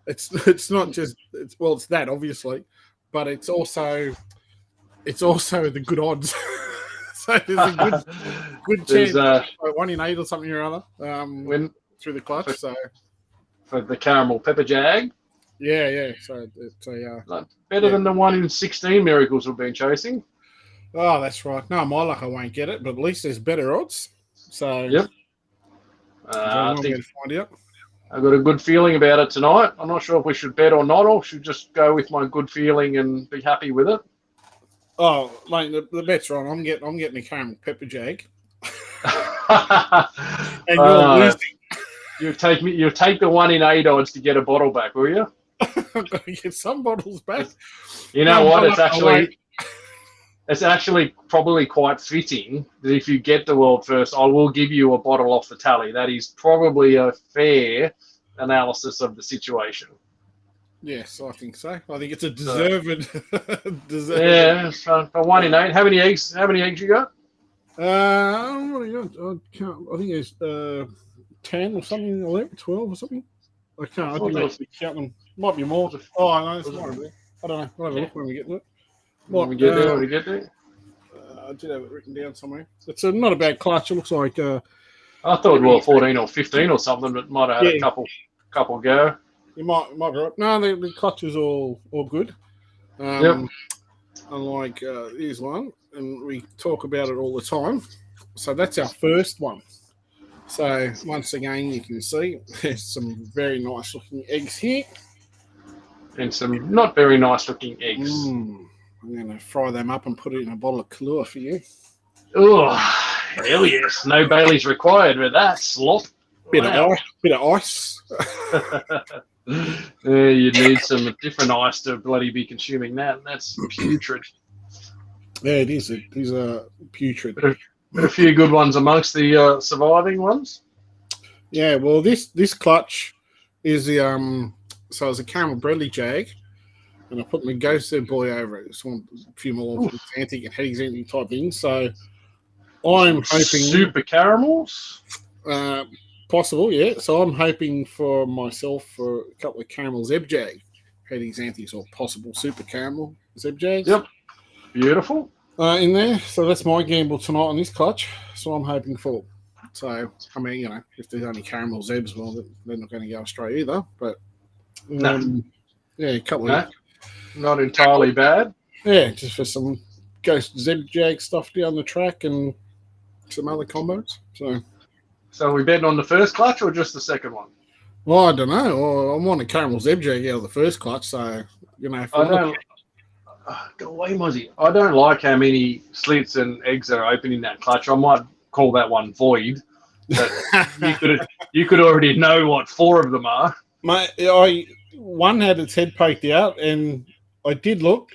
it's not just it's that obviously, but it's also the good odds. So there's a good chance, like 1 in 8 or something or other, through the clutch. So for the Caramel Pepper Jag. Yeah. So it's better than the 1 in 16 miracles we've been chasing. Oh, that's right. No, my luck, I won't get it, but at least there's better odds. So yep. I think to find out. I've got a good feeling about it tonight. I'm not sure if we should bet or not, or should just go with my good feeling and be happy with it. Oh, mate, the bet's on. I'm getting a Caramel Pepper Jag. And you're losing. You'll take the 1 in 8 odds to get a bottle back, will you? I've got to get some bottles back. You know what? It's actually probably quite fitting that if you get the world first, I will give you a bottle off the tally. That is probably a fair analysis of the situation. Yes, I think so. I think it's a deserved. Yeah, so for 1 in 8. How many eggs you got? What do you got? I think it's 10 or something, 11, 12 or something. I can't. I didn't actually count them. Might be more. Oh no, it's more. I don't know. We'll have a look when we get to it. When we get there. I did have it written down somewhere. It's not a bad clutch. It looks like. I thought 14 or 15 or something, but might have had a couple go. You might be right. No, the clutch is all good. Unlike here's one, and we talk about it all the time. So that's our first one. So once again, you can see there's some very nice looking eggs here. And some not very nice looking eggs. I'm going to fry them up and put it in a bottle of Kahlua for you. Oh, hell yes. No Baileys required with that slop. Bit of ice. You need some different ice to bloody be consuming that. That's putrid. Yeah, it is. It is putrid. But a few good ones amongst the surviving ones. Yeah, well, this clutch is the so it's a Caramel Bredli Jag. And I put my Ghost Zeb Boy over it. Just want a few more Axanthic and Axanthic type things. So I'm hoping super caramels. Possible, yeah. So I'm hoping for myself for a couple of Caramel Zeb Jag Axanthics or possible super caramel Zeb Jags. Yep, beautiful. In there. So that's my gamble tonight on this clutch. So I'm hoping for. So I mean, if there's only Caramel Zebs, well, they're not going to go astray either. But yeah, a couple of. Not entirely bad. Yeah, just for some Ghost Zeb Jag stuff down the track and some other combos. So are we betting on the first clutch or just the second one? Well, I don't know. Well, I want a Caramel Zeb Jag out of the first clutch, so go away, Mozzie. I don't like how many slits and eggs are open in that clutch. I might call that one void. But you could already know what 4 of them are. One had its head poked out, and I did look,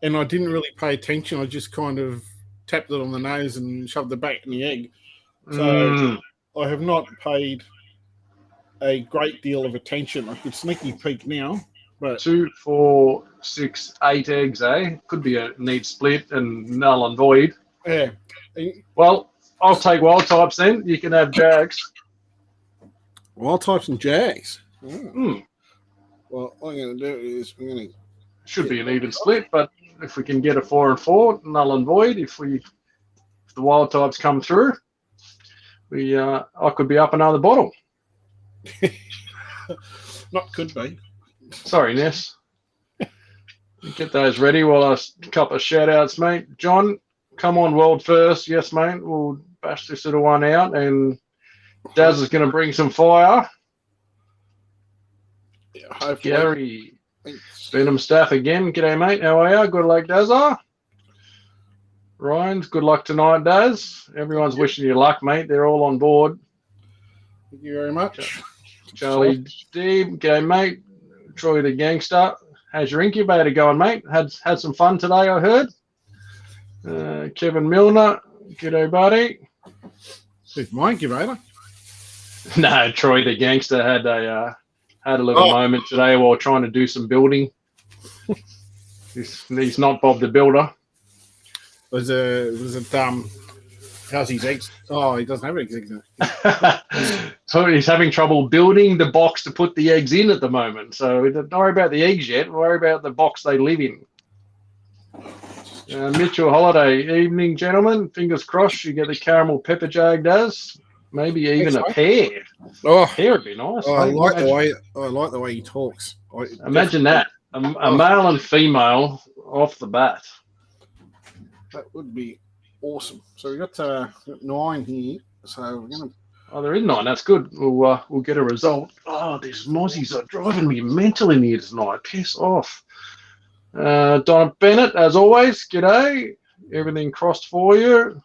and I didn't really pay attention. I just kind of tapped it on the nose and shoved it back in the egg. So I have not paid a great deal of attention. I could sneaky peek now, but 2, 4, 6, 8 eggs, eh? Could be a neat split and null and void. Yeah. Well, I'll take wild types then. You can have Jags. Wild types and Jags. Well, what I'm going to do is should be an even split, but if we can get a 4 and 4, null and void, if the wild types come through, I could be up another bottle. Not could be. Sorry, Ness. Get those ready while I couple of shout outs, mate. John, come on world first. Yes, mate. We'll bash this little one out, and Daz is going to bring some fire. Yeah, hopefully. Gary, Venom Staff again. G'day, mate. How are you? Good luck, Dazza. Ryan's good luck tonight, Daz. Everyone's wishing you luck, mate. They're all on board. Thank you very much. Charlie D, g'day, mate. Troy the Gangster. How's your incubator going, mate? Had some fun today, I heard. Kevin Milner, g'day, buddy. Who's my incubator? No, Troy the Gangster had a little moment today while trying to do some building. He's not Bob the Builder. Was it How's his eggs? Oh, he doesn't have eggs in it. So he's having trouble building the box to put the eggs in at the moment. So don't worry about the eggs yet. Worry about the box they live in. Mitchell Holiday, evening, gentlemen. Fingers crossed you get the caramel pepper jag, Daz. Maybe even a pear. Oh, Pear would be nice. I like the way he talks. Imagine that. A male and female off the bat. That would be awesome. So we got 9 here. So we're gonna. Oh, there is 9. That's good. We'll get a result. Oh, these mozzies are driving me mental in here tonight. Piss off. Donna Bennett, as always, g'day. Everything crossed for you.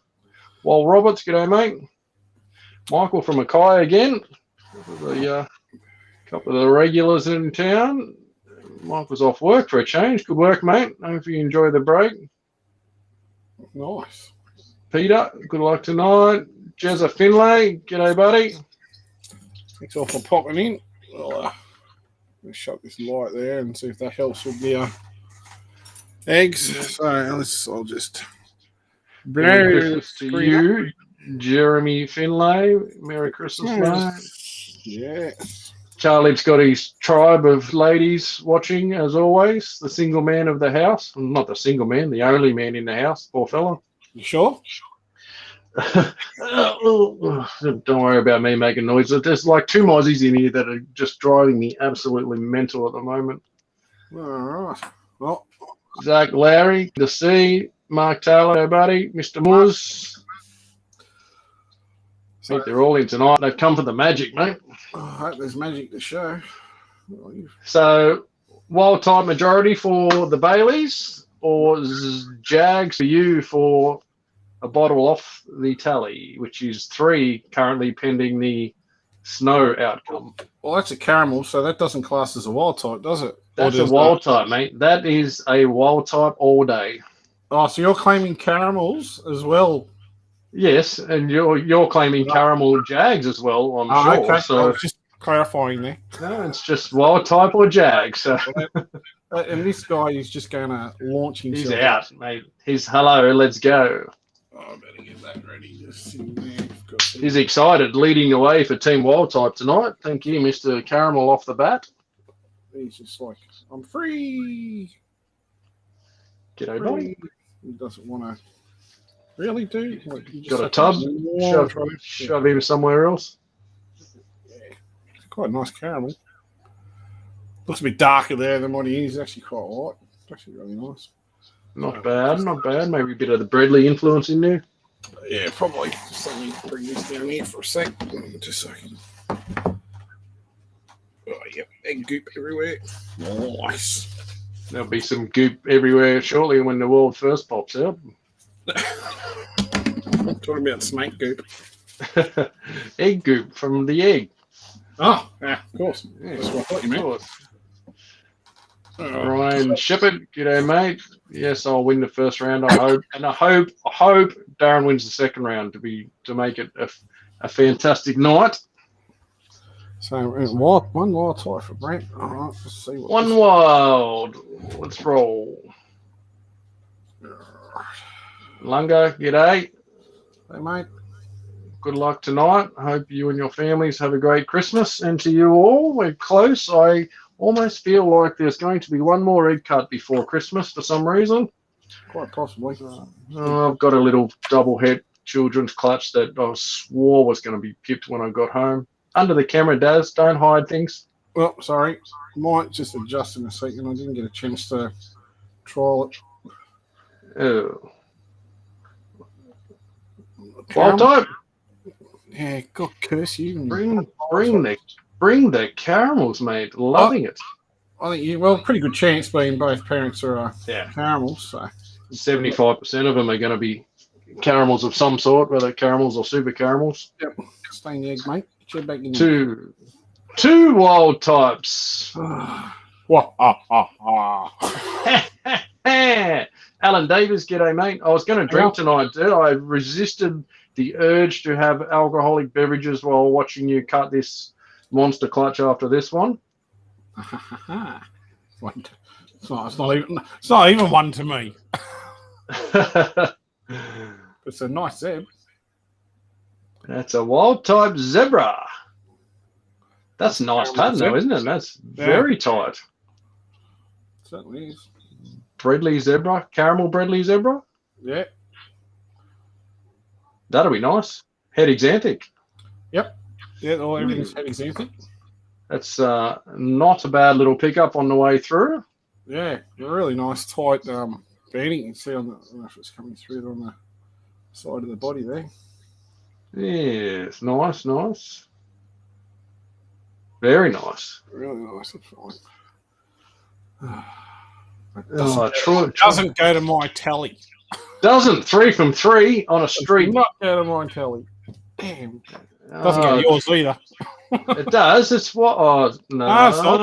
Wal Roberts, g'day, mate. Michael from Mackay again. A couple of the regulars in town. Michael's off work for a change. Good work, mate. Hope you enjoy the break. Nice. Peter, good luck tonight. Jezza Finlay, g'day, buddy. Thanks all for popping in. Let's shut this light there and see if that helps with the eggs. So I'll just Merry Christmas to you, Jeremy Finlay. Merry Christmas, mate. Yeah. Charlie's got his tribe of ladies watching, as always. The single man of the house. Not the single man, the only man in the house. Poor fella. You sure? Don't worry about me making noise. There's like 2 mozzies in here that are just driving me absolutely mental at the moment. All right. Well, Zach Lowry, good to see. Mark Taylor, everybody. Mr. Moores. I think they're all in tonight. They've come for the magic, mate. I hope there's magic to show. So, wild type majority for the Baileys, or Jags for you for a bottle off the tally, which is 3 currently pending the snow outcome. Well, that's a caramel, so that doesn't class as a wild type, does it? That's a wild type, mate. That is a wild type all day. Oh, so you're claiming caramels as well? Yes, and you're claiming caramel jags as well, I'm sure. Okay. So I was just clarifying there. No, it's just wild type or jag. So and this guy is just going to launch himself. He's out, mate. He's hello, let's go. Oh, I better get that ready. He's excited, leading the way for Team Wild Type tonight. Thank you, Mr. Caramel off the bat. He's just like, I'm free. G'day, buddy. He doesn't want to really do. Like, got a tub? Shove him somewhere else. Yeah, it's quite a nice caramel. Looks a bit darker there than what he is. Actually, quite light. It's actually really nice. Not bad, not bad. Maybe a bit of the Bredli influence in there. Yeah, probably. Just let me bring this down here for a sec. Just so I can. Oh, yep. Egg goop everywhere. Nice. There'll be some goop everywhere shortly when the world first pops out. I'm talking about snake goop. Egg goop from the egg. Oh, yeah, of course. Yeah, that's what I thought you meant. Ryan Shepherd, g'day, mate. Yes, I'll win the first round. I hope, and I hope Darren wins the second round to make it a fantastic night. So one wild type for Brent. All right, let's see. One wild. Let's roll. Lunga, g'day. Hey, mate. Good luck tonight. I hope you and your families have a great Christmas. And to you all, we're close. I almost feel like there's going to be one more egg cut before Christmas for some reason. Quite possibly. I've got a little double head children's clutch that I swore was going to be pipped when I got home. Under the camera, Daz. Don't hide things. Well, sorry. Might just adjust in a second. I didn't get a chance to trial it. Oh. Wild type. Yeah, God curse you. Bring the caramels, mate. Loving it. I think pretty good chance being both parents are caramels. So 75% of them are going to be caramels of some sort, whether caramels or super caramels. Yep. Stay in the egg, mate. Get back in Two wild types. What? Alan Davis, g'day, mate. I was going to drink tonight, dude. I resisted the urge to have alcoholic beverages while watching you cut this monster clutch after this one. It's not even one to me. It's a nice Zeb. That's a wild type zebra. That's a nice pattern, though, isn't it? That's very tight. Certainly is. Bredli zebra, caramel Bredli zebra. Yeah. That'll be nice. Head Axanthic. Yep. Yeah, everything's head Axanthic. That's not a bad little pickup on the way through. Yeah, a really nice tight banding. You can see on the, I don't know if it's coming through on the side of the body there. Yes, nice, nice. Very nice. Really nice. It's fine. Doesn't go to my tally. Doesn't. 3 from 3 on a streak. Does not go to my tally. Damn. Doesn't go to yours either. It does. It's what? Oh, no. It's not.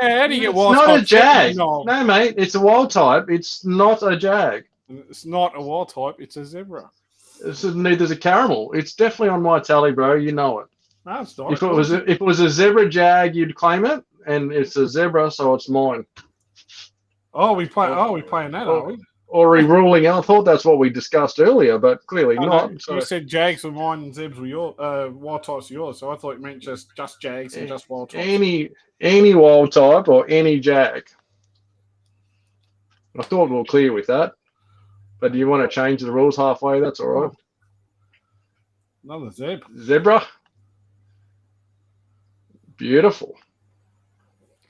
How do you get wild type? It's not a jag. No, mate. It's a wild type. It's not a jag. It's not a wild type. It's a zebra. Neither's a caramel. It's definitely on my tally, bro. You know it. No, it's not. If it was a zebra jag, you'd claim it, and it's a zebra, so it's mine. We playing that, are we? Or re-ruling. I thought that's what we discussed earlier, but clearly not. No, you said jags were mine and zebs were yours. Wild types were yours. So I thought it meant just jags and just wild types. Any wild type or any jag. I thought we were clear with that. But do you want to change the rules halfway? That's all right. Another zeb. Zebra. Beautiful.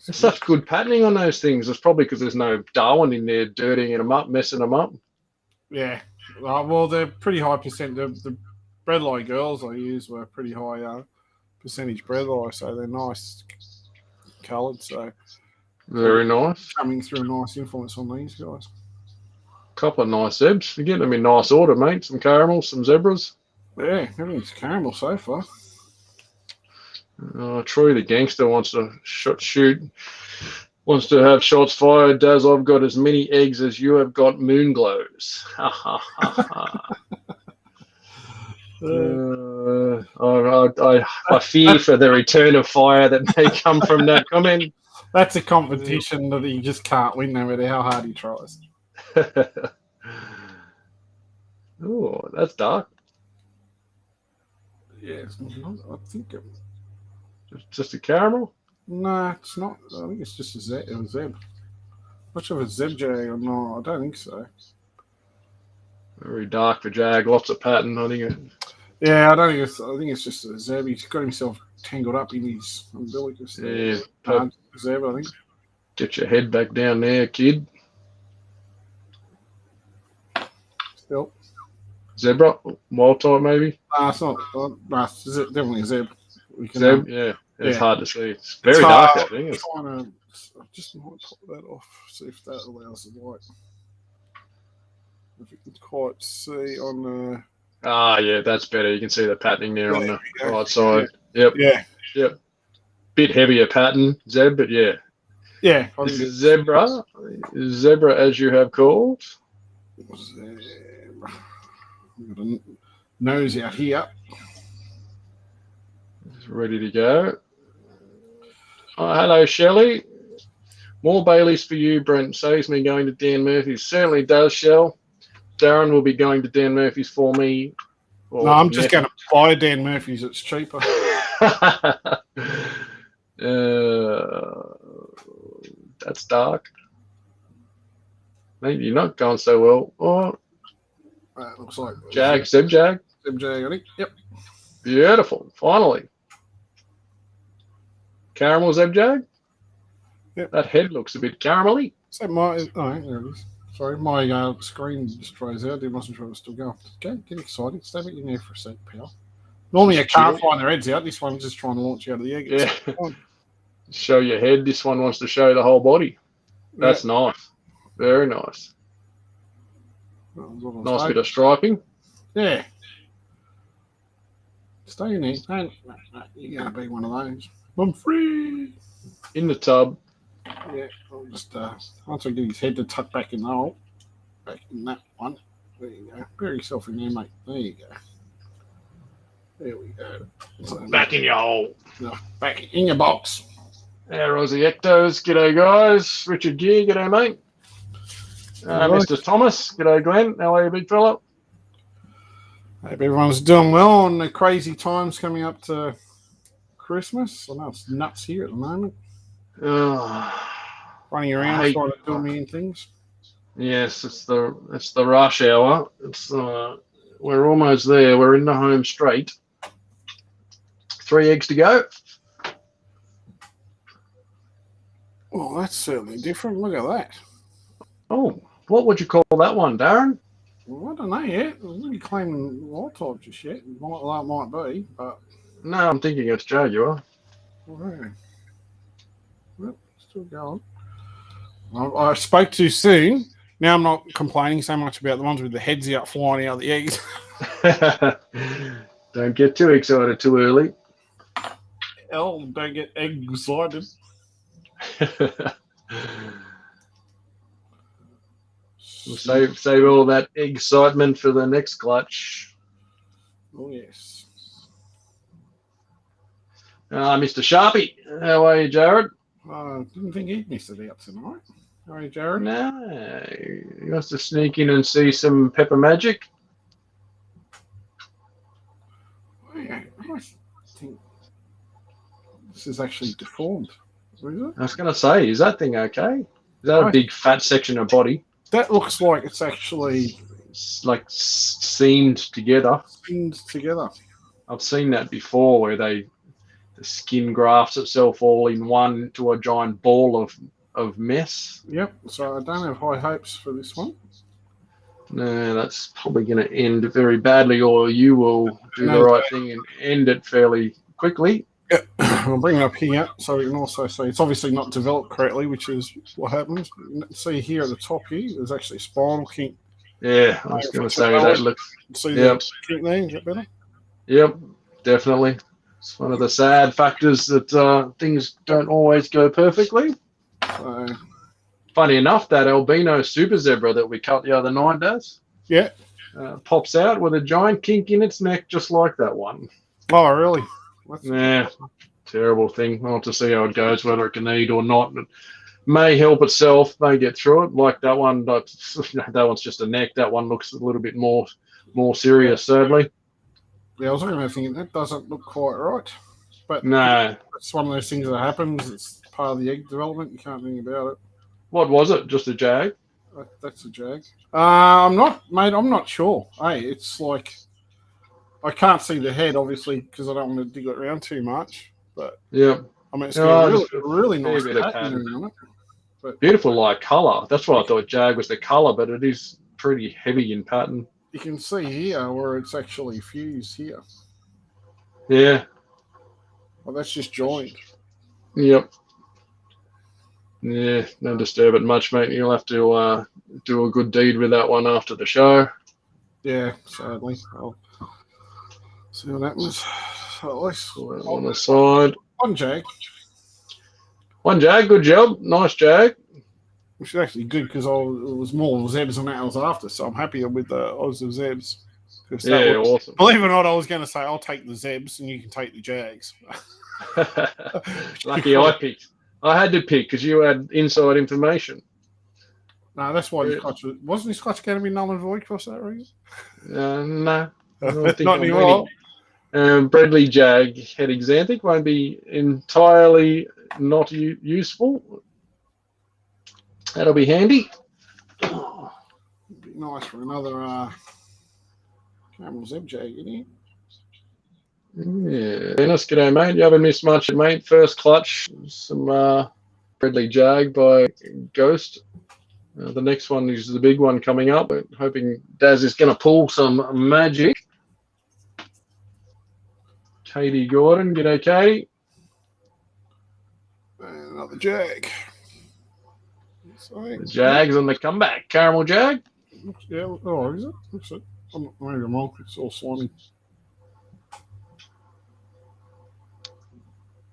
There's such good patterning on those things. It's probably because there's no Darwin in there dirtying them up, messing them up. Yeah. Well, they're pretty high percent. The Bredli girls I use were pretty high percentage Bredli, so they're nice coloured. So very nice. Coming through a nice influence on these guys. Couple of nice zebs. You're getting them in nice order, mate. Some caramels, some zebras. Yeah, everything's caramel so far. Troy the gangster wants to shoot. Wants to have shots fired. Daz, I've got as many eggs as you have got moon glows. I fear for the return of fire that may come from that comment. That's a competition that he just can't win no matter how hard he tries. Oh, that's dark. Yeah, I think just a caramel? No, it's not. I think it's just a zeb. Not sure if it's zeb jag or not. I don't think so. Very dark for jag. Lots of pattern. I think I don't think it's. I think it's just a zeb. He's got himself tangled up in his umbilicus. Yeah, zeb. I think. Get your head back down there, kid. Still. Zebra, wild type maybe. It's not. It's definitely a zeb. Zeb, it's hard to see. It's very dark, that thing. I just might pop that off, see if that allows the light. If you can quite see on the. Yeah, that's better. You can see the patterning there on the right side. Yep. Yep. Bit heavier pattern, Zeb, but yeah. Yeah. This is zebra as you have called. Zebra. I've got a nose out here. Ready to go. Hello, Shelley. More Baileys for you, Brent. Saves me going to Dan Murphy's. Certainly does, Shell. Darren will be going to Dan Murphy's for me. No, I'm just going to buy Dan Murphy's. It's cheaper. That's dark. Maybe you're not going so well. Oh, looks like Zeb Jag. Zeb Jag, I think. Yep. Beautiful. Finally. Caramel Zeb Jag? Yep. That head looks a bit caramelly. So there it is. Sorry, my screen just froze out. I wasn't sure it was still going. Okay, get excited. Stay back in there for a sec, pal. Normally I can't find their heads out. This one's just trying to launch out of the egg. Yeah. Show your head. This one wants to show the whole body. That's nice. Very nice. Nice bit of striping. Yeah. Stay in there. No, you're going to be one of those. I'm free. In the tub. Yeah, I'll just once I get his head to tuck back in the hole, back in that one. There you go. Bury yourself in there, mate. There you go. There we go. So, back in your hole. Back in your box. Our Aussie Ectos. G'day, guys. Richard Gear. G'day, mate. Mr. Thomas. G'day, Glenn. How are you, big fella? Hope everyone's doing well on the crazy times coming up to Christmas. I know it's nuts here at the moment. Running around trying to do a million things. Yes, it's the rush hour. We're almost there. We're in the home straight. 3 eggs to go. Well, that's certainly different. Look at that. Oh, what would you call that one, Darren? Well, I don't know yet. I'm really claiming wild type just yet. Might be, but No, I'm thinking it's Jaguar. well, still going. I spoke too soon. Now I'm not complaining so much about the ones with the heads out flying out of the eggs. Don't get too excited too early. Don't get excited. We'll save all that excitement for the next clutch. Oh yes. Mr. Sharpie, how are you, Jared? Didn't think he'd miss it out tonight. How are you, Jared? No, he wants to sneak in and see some Pepper Magic. Yeah, I think this is actually deformed. Is it? I was going to say, is that thing okay? Is that a big fat section of body? That looks like it's actually like seamed together. I've seen that before, where the skin grafts itself all in one to a giant ball of mess. Yep. So I don't have high hopes for this one. No, that's probably going to end very badly, or you will do the right thing and end it fairly quickly. Yeah. I'll bring it up here so we can also see it's obviously not developed correctly, which is what happens. See here at the top here, there's actually a spinal kink. Yeah, I was going to say that looks. See the kink there? Is that better? Yep, definitely. It's one of the sad factors that things don't always go perfectly. So, funny enough, that albino super zebra that we cut the other night does. Yeah. Pops out with a giant kink in its neck, just like that one. Oh, really? Yeah, terrible thing. I'll have to see how it goes, whether it can eat or not. It may help itself, may get through it. Like that one, but that one's just a neck. That one looks a little bit more serious, sadly. Yeah, I was looking at thinking that doesn't look quite right. But no, it's one of those things that happens. It's part of the egg development. You can't do anything about it. What was it? Just a jag? That's a jag. I'm not sure. Hey, it's like I can't see the head, obviously, because I don't want to dig it around too much. But yeah, I mean, it's got really nice pattern on it. But beautiful light color. That's what I thought. Jag was the color, but it is pretty heavy in pattern. You can see here where it's actually fused here. Yeah. Well, that's just joined. Yep. Yeah, don't disturb it much, mate. You'll have to do a good deed with that one after the show. Yeah, sadly. I'll see what happens. At least on the side. One jag. One jag, good job. Nice jag. Which is actually good because it was more Zebs than that I was after, so I'm happier with the odds of Zebs. Yeah, awesome. Believe it or not, I was going to say I'll take the Zebs and you can take the Jags. Lucky I picked. I had to pick because you had inside information. No, that's why this clutch wasn't this clutch going to be null and void for that reason? No. Not anymore. Bredli Jag head Axanthic won't be entirely not useful. That'll be handy. It'd be nice for another Caramel Zeb Jag in here. Yeah, Dennis, g'day, mate. You haven't missed much, mate. First clutch, some Bredli Jag by Ghost. The next one is the big one coming up. We're hoping Daz is going to pull some magic. Katie Gordon, g'day, Katie. And another Jag. The Jag's on the comeback. Caramel Jag. Yeah, oh, is it? Looks it. Maybe I'm wrong. It's all slimy.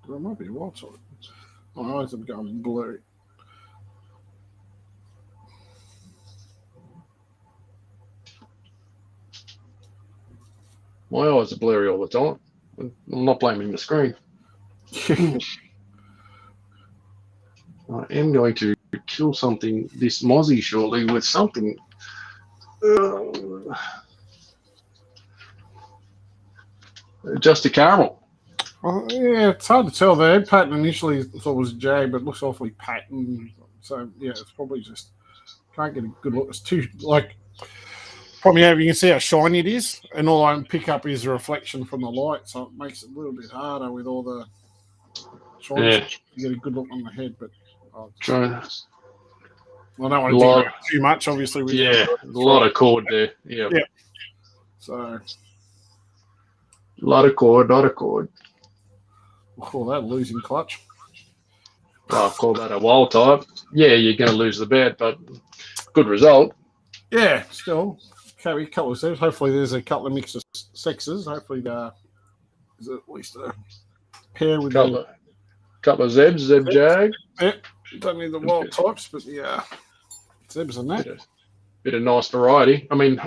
There might be a wild side. My eyes have gone blurry. My eyes are blurry all the time. I'm not blaming the screen. I am going to kill something, this mozzie shortly, with something. Just a caramel. Well, yeah, it's hard to tell. The head pattern initially thought was Jag, but it looks awfully patterned. So yeah, it's probably just can't get a good look. It's too like probably you can see how shiny it is, and all I can pick up is a reflection from the light, so it makes it a little bit harder with all the shiny. Yeah. You get a good look on the head, but I Try. don't want to do too much, obviously. With A lot of cord there. Yeah. So a lot of cord. we'll call that a losing clutch. Well, I'll call that a wild type. Yeah, you're going to lose the bet, but good result. Yeah, still. Okay, a couple of steps. Hopefully there's a couple of mixed sexes. Hopefully there's at least a pair with couple of Zebs, Zeb Jag. Yeah, don't need the wild types, but yeah, Zebs and that. Bit of nice variety. I mean,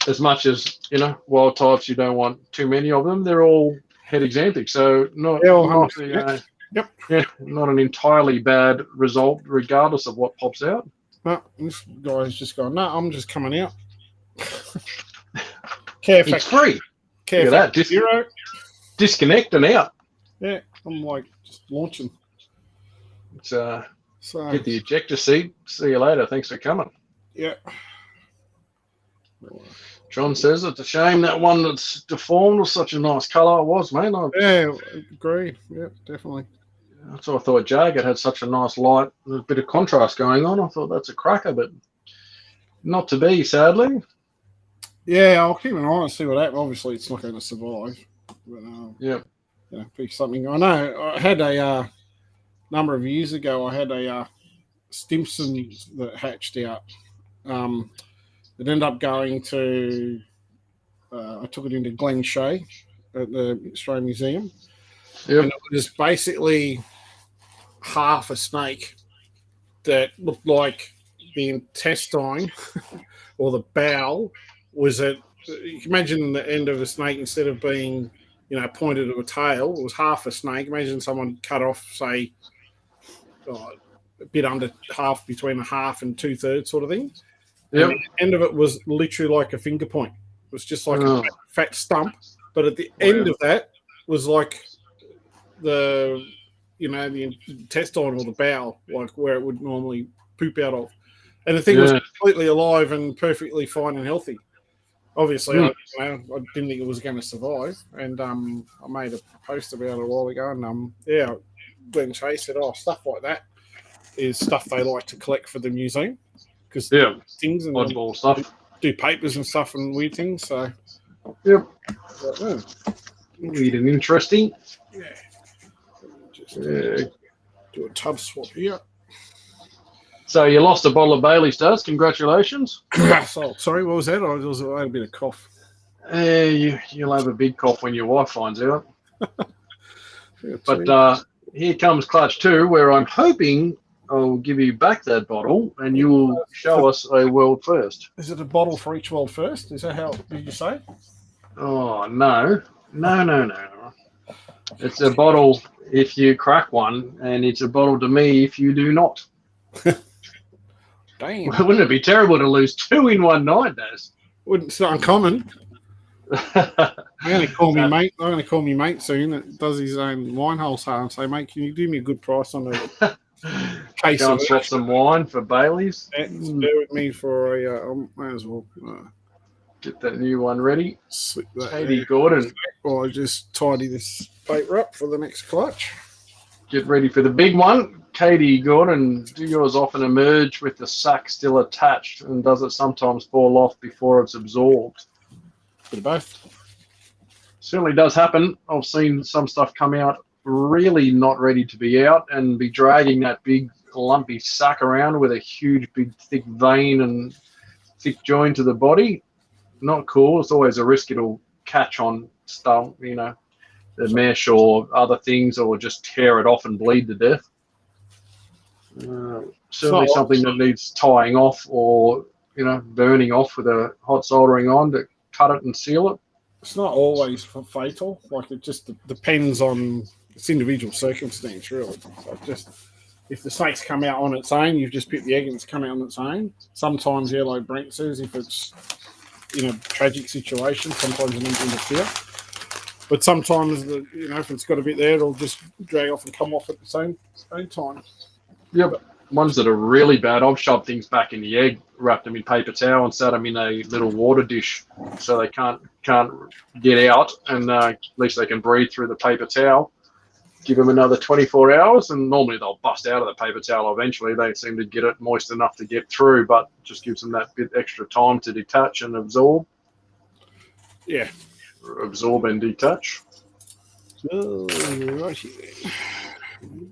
as much as, wild types, you don't want too many of them. They're all head Axanthics, so not an entirely bad result, regardless of what pops out. No, this guy's just gone, no, I'm just coming out. It's free. Look at that. Zero. Disconnect and out. Yeah, I'm like just launching. It's get the ejector seat. See you later. Thanks for coming. Yeah. John says it's a shame that one that's deformed was such a nice colour. It was, mate. Yeah, agreed. Yeah, definitely. That's what I thought. Jag had such a nice light, a bit of contrast going on. I thought that's a cracker, but not to be, sadly. Yeah, I'll keep an eye and see what happens. Obviously, it's not going to survive. But, be something. I know I had a number of years ago, I had a Stimson that hatched out. It ended up going to, I took it into Glen Shea at the Australian Museum. Yep. And it was basically half a snake that looked like the intestine or the bowel was at, you can imagine the end of a snake instead of being, pointed at a tail, it was half a snake. Imagine someone cut off, say, a bit under half, between a half and 2/3 sort of thing. Yep. And the end of it was literally like a finger point. It was just like a fat stump. But at the end of that was like the intestine or the bowel, like where it would normally poop out of. And the thing was completely alive and perfectly fine and healthy. Obviously, I didn't think it was going to survive. And I made a post about it a while ago. And Glenn Chase said, stuff like that is stuff they like to collect for the museum. Because things and oddball stuff, do papers and stuff and weird things. So, weird and interesting. Yeah. Just do a tub swap here. So you lost a bottle of Bailey's, Does? Congratulations. Sorry, what was that? I had a bit of cough. You'll have a big cough when your wife finds out. But here comes Clutch 2, where I'm hoping I'll give you back that bottle and you will show us a world first. Is it a bottle for each world first? Is that how did you say? Oh, no. It's a bottle if you crack one, and it's a bottle to me if you do not. Damn. Wouldn't it be terrible to lose 2 in one night, Daz? It's not uncommon. I'm going to call me mate. I'm going to call me mate soon that does his own wine wholesale and say, mate, can you do me a good price on a case Go and swap some wine for Bailey's. Bear with me for a. May as well get that new one ready. Slip that. Katie Gordon. Or I just tidy this paper up for the next clutch. Get ready for the big one. Katie Gordon, do yours often emerge with the sack still attached, and does it sometimes fall off before it's absorbed? Bit of both. Certainly does happen. I've seen some stuff come out really not ready to be out and be dragging that big lumpy sack around with a huge big thick vein and thick join to the body. Not cool. It's always a risk it'll catch on stuff, the mesh or other things, or just tear it off and bleed to death. Certainly something that needs tying off or burning off with a hot soldering on to cut it and seal it. It's not always fatal. Like, it just depends on its individual circumstance, really. So just if the snake's come out on its own, you've just picked the egg and it's come out on its own. Sometimes, like Brent says, if it's in a tragic situation, sometimes you need to interfere. But sometimes, if it's got a bit there, it'll just drag off and come off at the same time. Yeah, but ones that are really bad, I've shoved things back in the egg, wrapped them in paper towel, and set them in a little water dish so they can't get out, and at least they can breathe through the paper towel. Give them another 24 hours, and normally they'll bust out of the paper towel eventually. They seem to get it moist enough to get through, but just gives them that bit extra time to detach and absorb. Yeah. Absorb and detach. Oh, right.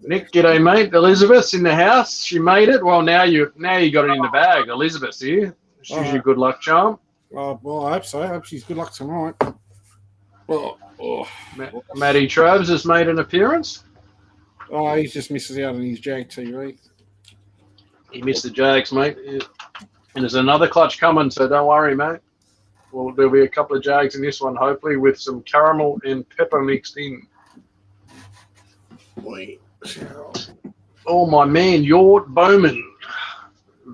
Nick, g'day, mate. Elizabeth's in the house. She made it. Well, now you got it in the bag. Elizabeth's here. She's your good luck charm. Well, I hope so. I hope she's good luck tonight. Matty Traves has made an appearance. Oh, he just misses out on his Jag TV. He missed the Jags, mate. And there's another clutch coming, so don't worry, mate. Well, there'll be a couple of Jags in this one, hopefully, with some caramel and pepper mixed in. Oh, my man, Yort Bowman,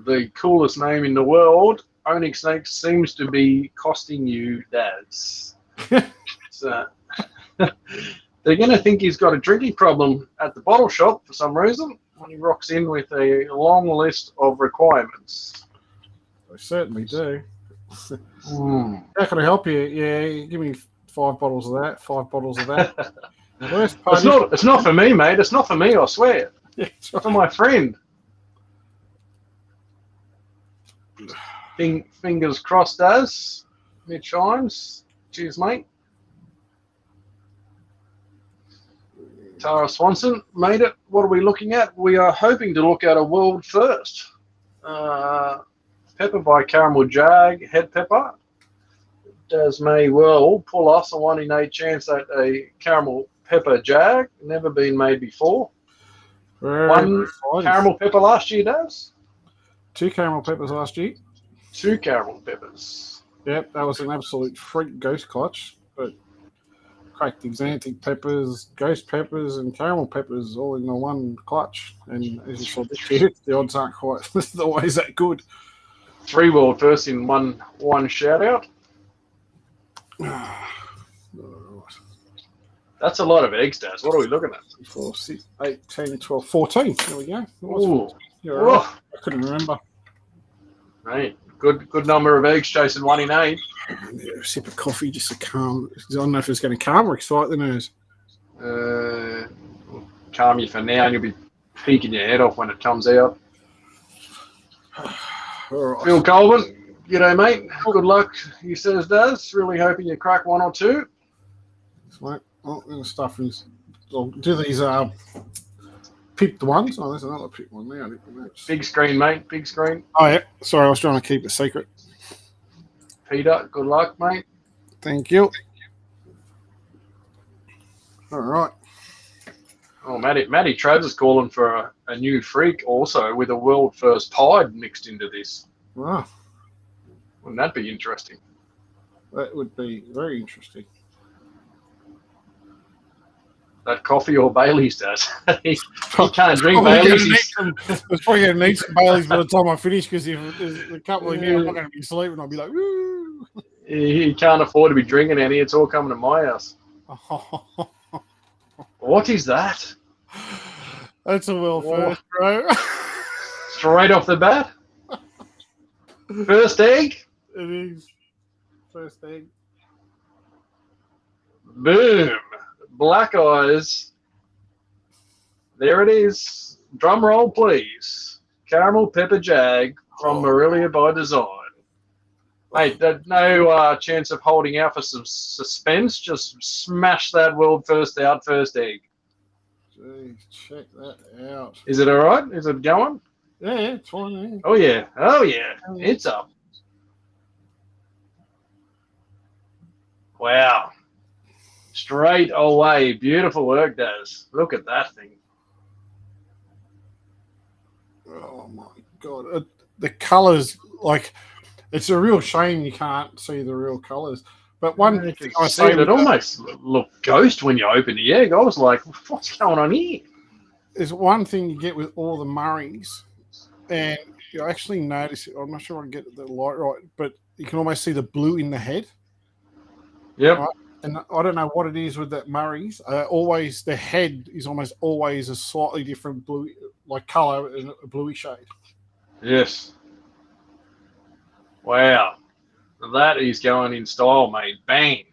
the coolest name in the world. Owning snakes seems to be costing you dads. So, they're going to think he's got a drinking problem at the bottle shop for some reason when he rocks in with a long list of requirements. I certainly do. How can I help you? Yeah, give me 5 bottles of that, 5 bottles of that. It's not for me, mate. It's not for me, I swear. Yeah, it's for my friend. Fingers crossed, as Mitch Himes. Cheers, mate. Tara Swanson made it. What are we looking at? We are hoping to look at a world first. Pepper by Caramel Jag, head pepper. Daz may well pull us a 1 in 8 chance at a caramel pepper Jag. Never been made before. One caramel pepper last year, Daz? 2 caramel peppers last year. 2 caramel peppers. Yep, that was an absolute freak ghost clutch. But cracked Axanthic peppers, ghost peppers, and caramel peppers all in the one clutch. And as you saw this year, the odds aren't quite always that good. 3 world first in one shout out. That's a lot of eggs, Daz. What are we looking at? 4, 6, 8, 10, 12, 14. There we go. Ooh. Right. I couldn't remember. Right. Good number of eggs chasing 1 in 8. Yeah, a sip of coffee just to calm. I don't know if it's going to calm or excite the nerves. Calm you for now, and you'll be peeking your head off when it comes out. All right. Phil Colvin, g'day, mate. Good luck, he says, Daz. Really hoping you crack 1 or 2. Right. Oh, and the stuff is. I'll do these pipped ones. Oh, there's another pipped one there. Big screen, mate. Big screen. Oh, yeah. Sorry, I was trying to keep it secret. Peter, good luck, mate. Thank you. All right. Oh, Matty Traves is calling for a new freak also with a world first pied mixed into this. Wow. Wouldn't that be interesting? That would be very interesting. That coffee or Bailey's, does. he can't drink Bailey's. I was probably going to need some Bailey's by the time I finish because if there's a couple of you, I'm not going to be sleeping. I'll be like, woo. He can't afford to be drinking any. It's all coming to my house. What is that? That's a world first, bro. Straight off the bat? First egg? It is. First egg. Boom. Black eyes. There it is. Drum roll, please. Caramel Pepper Jag from Morelia by Design. Mate, no chance of holding out for some suspense. Just smash that world first out, first egg. Jeez, check that out. Is it all right? Is it going? Yeah, it's fine. Yeah. Oh, yeah. Oh, yeah. It's up. Wow. Straight away. Beautiful work, Daz. Look at that thing. Oh, my God. The colours, like, it's a real shame you can't see the real colours. But one thing I say, it almost looked ghost when you open the egg. I was like, what's going on here? There's one thing you get with all the Murrays, and you actually notice it. I'm not sure I can get the light right, but you can almost see the blue in the head. Yep. Right? And I don't know what it is with that Murray's. Always the head is almost always a slightly different blue, like color, a bluey shade. Yes. Wow. That is going in style, mate. Bang.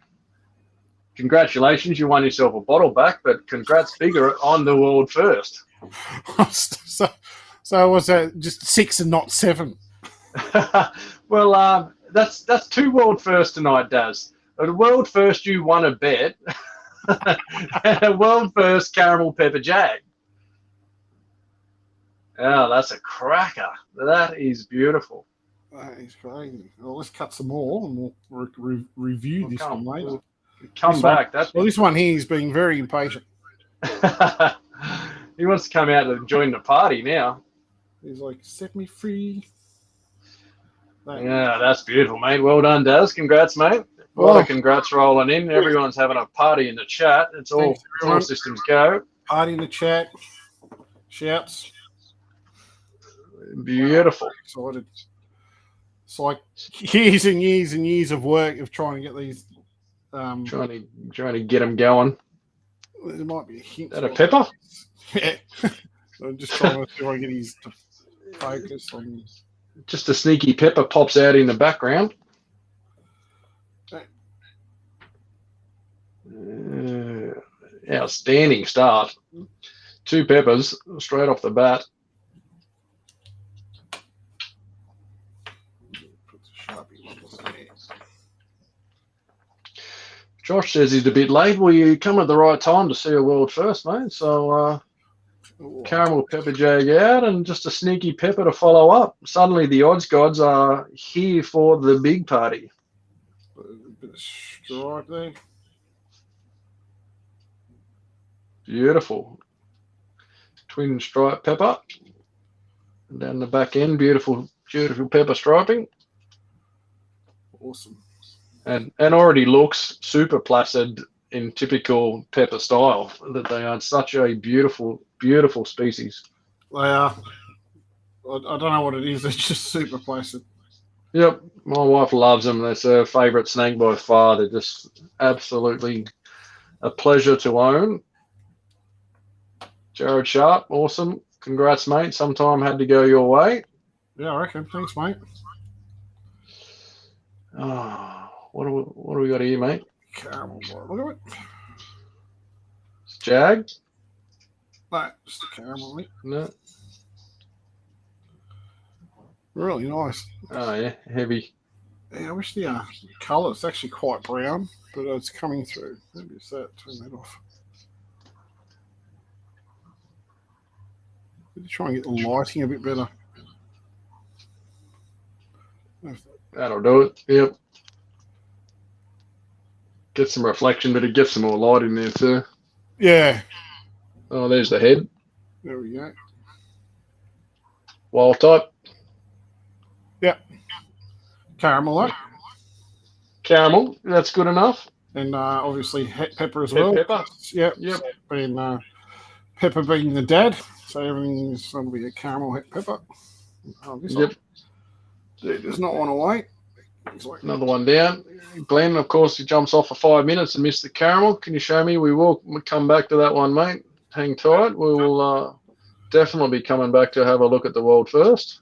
Congratulations, you won yourself a bottle back, but congrats bigger on the world first. so was that just 6 and not 7? Well, that's 2 world firsts tonight, Daz. At a world first, you won a bet. And a world first caramel pepper jag. Oh, that's a cracker. That is beautiful. That is crazy. Well, let's cut some more and we'll review this one later. Come back. This one here is being very impatient. He wants to come out and join the party now. He's like, set me free. Yeah, that's beautiful, mate. Well done, Daz. Congrats, mate. A lot of congrats rolling in. Everyone's having a party in the chat. It's all systems go. Party in the chat. Shouts. Beautiful. Wow, excited. It's like years and years and years of work of trying to get these. Trying to get them going. There might be a hint. Is that a pepper? Yeah. I'm just trying to see if I can get his to focus on. Just a sneaky pepper pops out in the background. Outstanding start. 2 peppers straight off the bat. Josh says he's a bit late. Well, you come at the right time to see a world first, mate. So caramel pepper jag out and just a sneaky pepper to follow up. Suddenly the odds gods are here for the big party. A bit of stripe there. Beautiful. Twin stripe pepper. And down the back end, beautiful pepper striping. Awesome. And already looks super placid in typical pepper style. That they are such a beautiful, beautiful species. They are. I don't know what it is. They're just super placid. Yep. My wife loves them. That's her favourite snake by far. They're just absolutely a pleasure to own. Jared Sharp, awesome. Congrats, mate. Sometime had to go your way. Yeah, I reckon. Thanks, mate. Oh, what do we got here, mate? Caramel. Look at it. It's Jag? No, just a caramel, mate. No. Really nice. Oh, yeah. Heavy. Yeah, I wish the colour is actually quite brown, but it's coming through. Maybe it's that. Turn that off. Try and get the lighting a bit better. That'll do it. Yep. Get some reflection, but it gets some more light in there too. Yeah. Oh, there's the head. There we go. Wild type. Yep. Caramel, right? Caramel. That's good enough. And obviously pepper as well. Pepper. Yep. Yep. And pepper being the dad, so everything is going to be a caramel het pepper. Yep. Dude does not want to wait. Like, another one down. Glenn, of course, he jumps off for 5 minutes and missed the caramel. Can you show me? We will come back to that one, mate. Hang tight. We will definitely be coming back to have a look at the world first.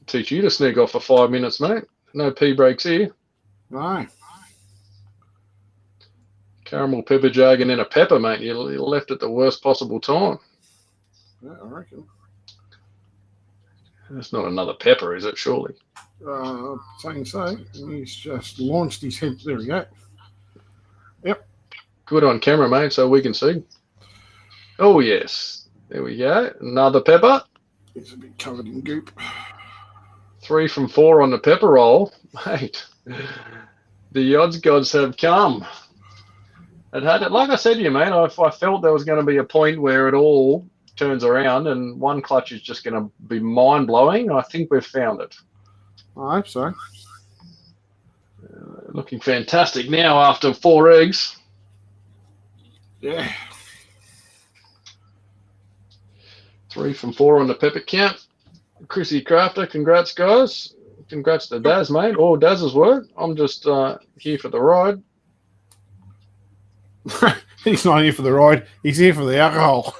Teach you to sneak off for 5 minutes, mate. No pee breaks here. No. Caramel pepper jag and then a pepper, mate. You left at the worst possible time. Yeah, I reckon. It's not another pepper, is it, surely? Saying so. He's just launched his head. There we go. Yep. Good on camera, mate, so we can see. Oh, yes. There we go. Another pepper. It's a bit covered in goop. 3 from 4 on the pepper roll. Mate, the odds gods have come. It had it, like I said to you, mate, I felt there was going to be a point where it all turns around and one clutch is just going to be mind-blowing. I think we've found it. I hope so. Looking fantastic now after 4 eggs. Yeah. 3 from 4 on the pepper count. Chrissy Crafter, congrats, guys. congrats to Daz, mate. All Daz's work. I'm just here for the ride. He's not here for the ride. He's here for the alcohol.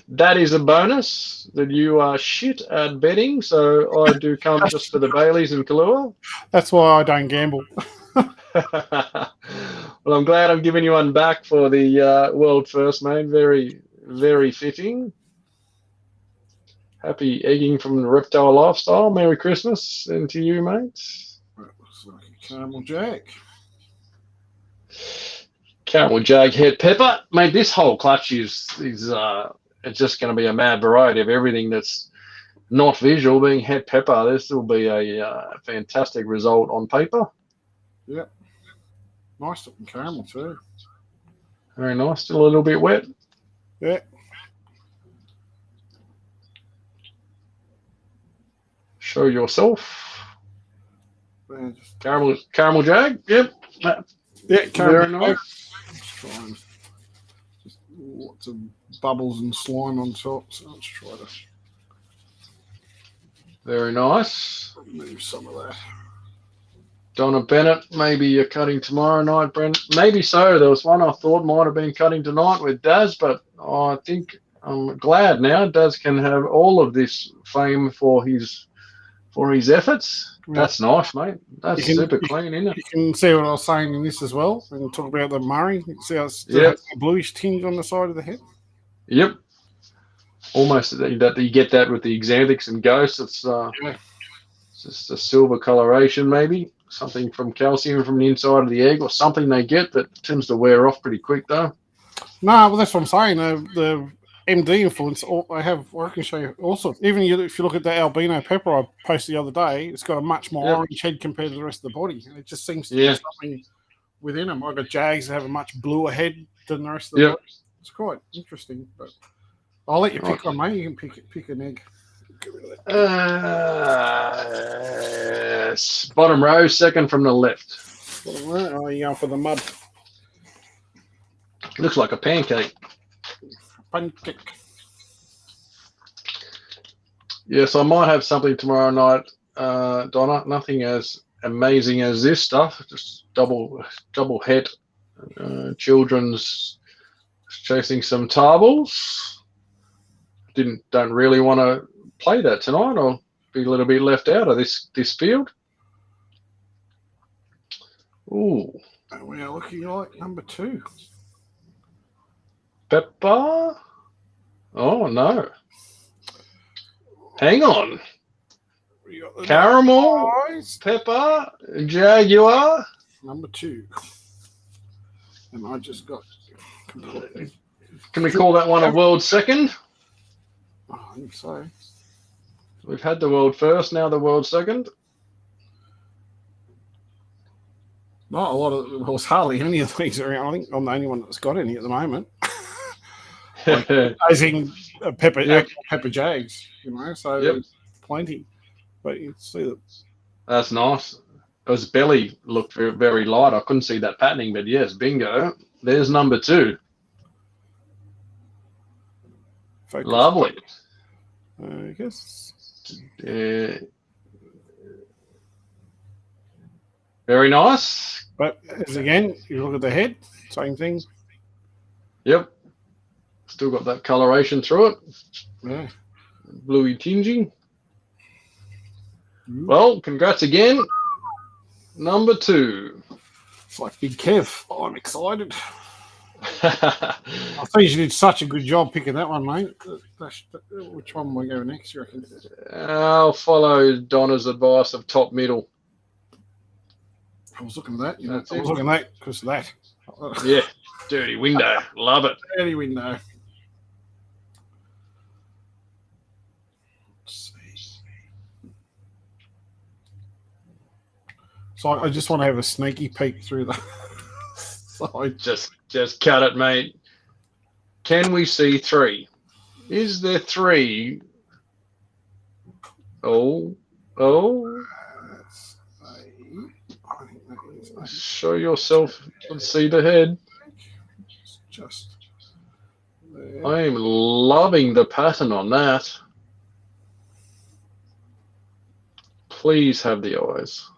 That is a bonus that you are shit at betting, so I do come just for the Baileys and Kahlua. That's why I don't gamble. Well, I'm glad I'm giving you one back for the world first, mate. Very, very fitting. Happy egging from the Reptile Lifestyle. Merry Christmas, and to you, mate. That looks like a Caramel Jag. Caramel Jag head pepper, mate. This whole clutch is it's just going to be a mad variety of everything that's not visual. Being head pepper, this will be a fantastic result on paper. Yep, nice looking caramel too. Very nice. Still a little bit wet. Yeah. Show yourself. Just, Caramel Jag. Yep. yeah, caramel. Very nice. Let's try and just lots of bubbles and slime on top. So let's try to Very nice. move some of that. Donna Bennett, maybe you're cutting tomorrow night, Brent. Maybe so. There was one I thought might have been cutting tonight with Daz, but I think I'm glad now Daz can have all of this fame for his efforts. Yeah. That's nice, mate. That's super clean, isn't it? You can see what I was saying in this as well. We can talk about the Murray. See how it's a bluish tinge on the side of the head. Yep. Almost that you get that with the Axanthics and Ghosts. It's just a silver coloration, maybe. Something from calcium from the inside of the egg, or something they get that tends to wear off pretty quick, though. No, well, that's what I'm saying. The MD influence, I can show you also. Even if you look at the albino pepper I posted the other day, it's got a much more orange head compared to the rest of the body. It just seems to be something within them. I've got Jags that have a much bluer head than the rest of the body. It's quite interesting, but I'll let you pick one, mate. You can pick an egg. Bottom row, second from the left. Bottom row. Oh, you're going for the mud. Looks like a pancake. Pancake. Yes, I might have something tomorrow night, Donna. Nothing as amazing as this stuff. Just double head. Children's chasing some tarbles. Don't really want to play that tonight. I'll be a little bit left out of this field. Ooh. And we are looking like number 2. Pepper. Oh no. Hang on. Caramel, pepper, Jaguar. Number 2. And I just got completely. Can we call that one a world second? Oh, I think so. We've had the world first, now the world second. Not a lot of, well, it's hardly any of these around. I think I'm the only one that's got any at the moment. As in pepper Jags, so there's plenty. But you can see that. That's nice. His belly looked very, very light. I couldn't see that patterning, but yes, bingo. There's number 2. Focus. Lovely. I guess. Very nice. But as again, you look at the head, same thing. Yep. Still got that coloration through it. Yeah. Bluey tinging. Well, congrats again. Number 2. It's like Big Kev. Oh, I'm excited. I think you did such a good job picking that one, mate. Which one will we go next, you reckon? I'll follow Donna's advice of top middle. I was looking at that. I was looking at that because of that. Yeah, dirty window. Love it. Dirty window. Let's see. So I just want to have a sneaky peek through the side. Just cut it, mate. Can we see 3? Is there 3? Oh. Show yourself and see the head. Just there. I am loving the pattern on that. Please have the eyes.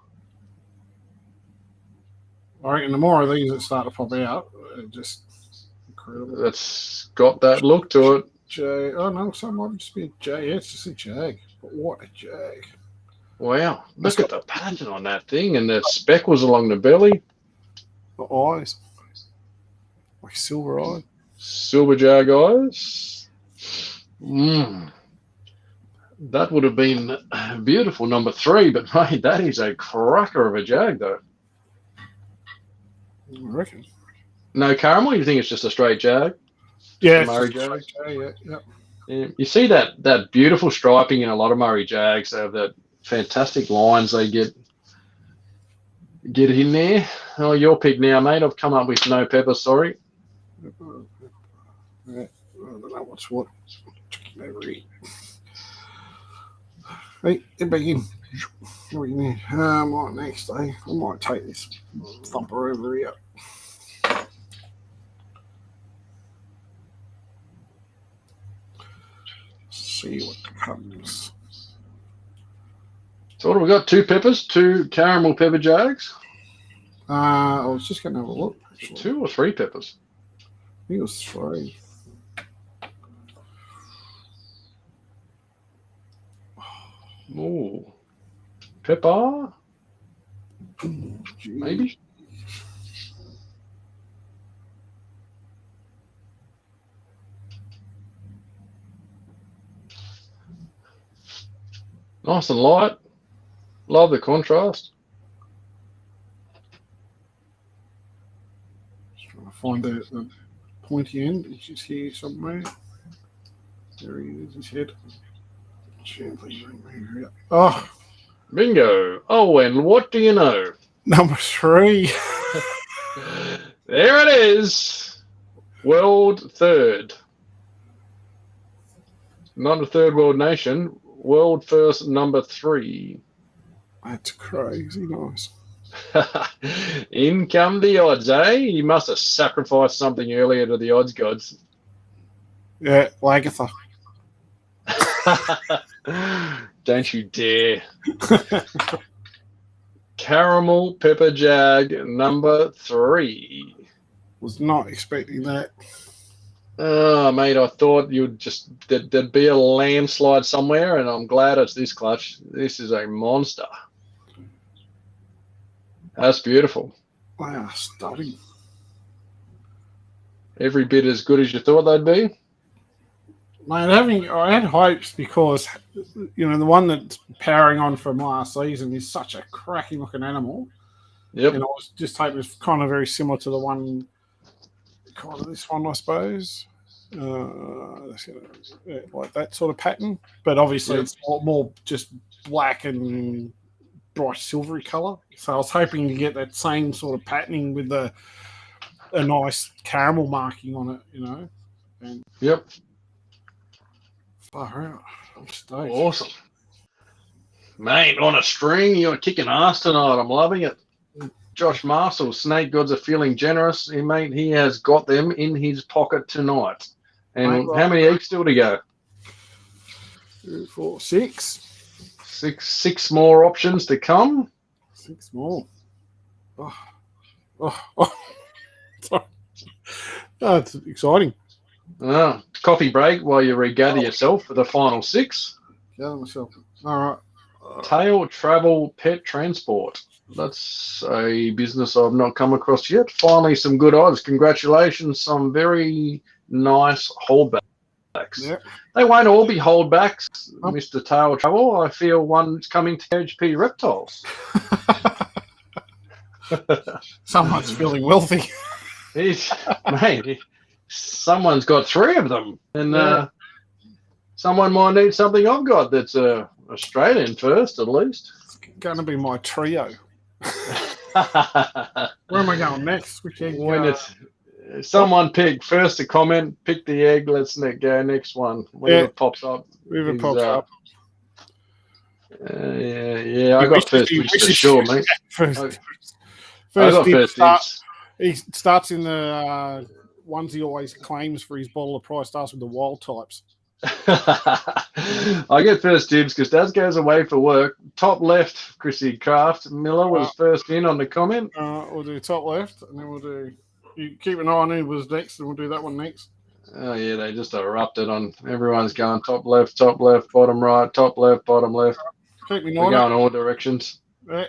I reckon the more of these that start to pop out, just incredible. That's got that look to it. Oh no, some might just be a Jag. Yeah, it's just a Jag. But what a Jag. Wow. Look at the pattern on that thing and the speckles along the belly. The eyes. Like silver eyes. Silver Jag eyes. That would have been beautiful, number 3, but mate, that is a cracker of a Jag, though. I reckon. No caramel? You think it's just a straight Jag? Yeah, Murray Jag. Yeah. You see that beautiful striping in a lot of Murray Jags. They have that fantastic lines they get in there. Oh, your pick now, mate. I've come up with no pepper, sorry. Yeah. I don't know what's what. Hey, get back in. What next, eh? I might take this thumper over here. See what comes. So what have we got? 2 peppers, 2 caramel pepper Jags. I was just going to have a look. Actually. 2 or 3 peppers? I think it was 3. Ooh. Pepper? Maybe? Nice and light. Love the contrast. Just trying to find the pointy end. It's just here somewhere. There he is, his head. Oh, Bingo. Oh, and what do you know? number 3. There it is. World third. Not a third world nation. World first, number 3. That's crazy nice. In come the odds, eh? You must have sacrificed something earlier to the odds gods. Yeah, Lagatha. Don't you dare. Caramel pepper Jag, number 3. Was not expecting that. Oh, mate, I thought there'd be a landslide somewhere, and I'm glad it's this clutch. This is a monster. That's beautiful. Wow, stunning. Every bit as good as you thought they'd be. Mate, I had hopes because, you know, the one that's powering on from last season is such a cracking looking animal. Yep. And I was just hoping it's kind of very similar to the one, kind of this one, I suppose. Like that sort of pattern. But obviously it's more just black and bright silvery colour. So I was hoping to get that same sort of patterning with a nice caramel marking on it, you know. And yep. Far out. I'm stoked. Awesome. Mate, on a string, you're kicking ass tonight. I'm loving it. Josh Marshall, Snake Gods are feeling generous. He has got them in his pocket tonight. And how many eggs still to go? 2, 4, 6. 6 more options to come. 6 more. Oh, it's exciting. Coffee break while you regather yourself for the final 6. Gather myself. All right. Tail Travel Pet Transport. That's a business I've not come across yet. Finally, some good odds. Congratulations. Some very nice holdbacks. Yep. They won't all be holdbacks, Mr. Tail Travel. I feel one's coming to HP Reptiles. Someone's feeling wealthy. Mate, someone's got 3 of them. And someone might need something I've got that's Australian first, at least. It's going to be my trio. Where am I going next? Which egg? Someone pick first a comment, pick the egg, let's go next one. Whenever it pops up. Whenever it pops up. I got first for sure, mate. First he starts in the ones he always claims for his bottle of price, starts with the wild types. I get first dibs because Daz goes away for work. Top left, Chrissy Kraft Miller was first in on the comment. We'll do top left, and then we'll do. You keep an eye on who was next, and we'll do that one next. Oh yeah, they just erupted on. Everyone's going top left, bottom right, top left, bottom left. Keep me We're going all directions. Yeah.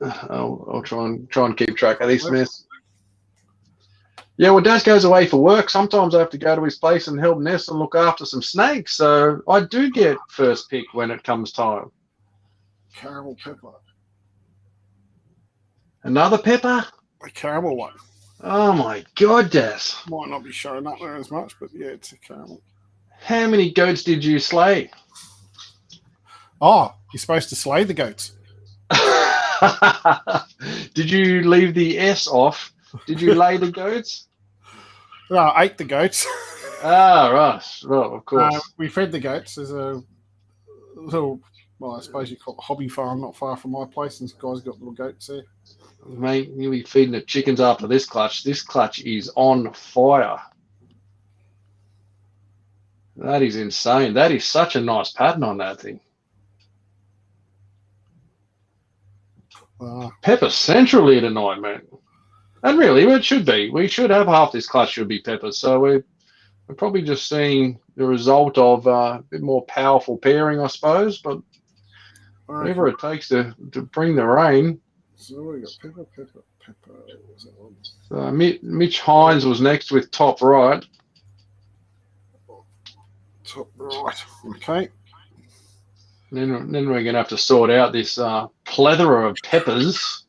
I'll try and keep track of this mess. Yeah, well, Daz goes away for work. Sometimes I have to go to his place and help Ness and look after some snakes. So I do get first pick when it comes time. Caramel pepper. Another pepper? A caramel one. Oh my God, Daz. Might not be showing up there as much, but yeah, it's a caramel. How many goats did you slay? Oh, you're supposed to slay the goats. Did you leave the S off? Did you lay the goats? No, I ate the goats. Right, of course. We fed the goats. There's a little, well, I suppose you call it a hobby farm not far from my place, and this guy's got little goats there. Mate, you'll be feeding the chickens after this clutch. This clutch is on fire. That is insane. That is such a nice pattern on that thing. Pepper central here tonight, man. And really, it should be. We should have half this clutch should be peppers. So we're probably just seeing the result of a bit more powerful pairing, I suppose. But whatever it takes to bring the rain. So we got pepper. What's that one? So Mitch Hines was next with top right. Top right. Okay. Then we're going to have to sort out this plethora of peppers.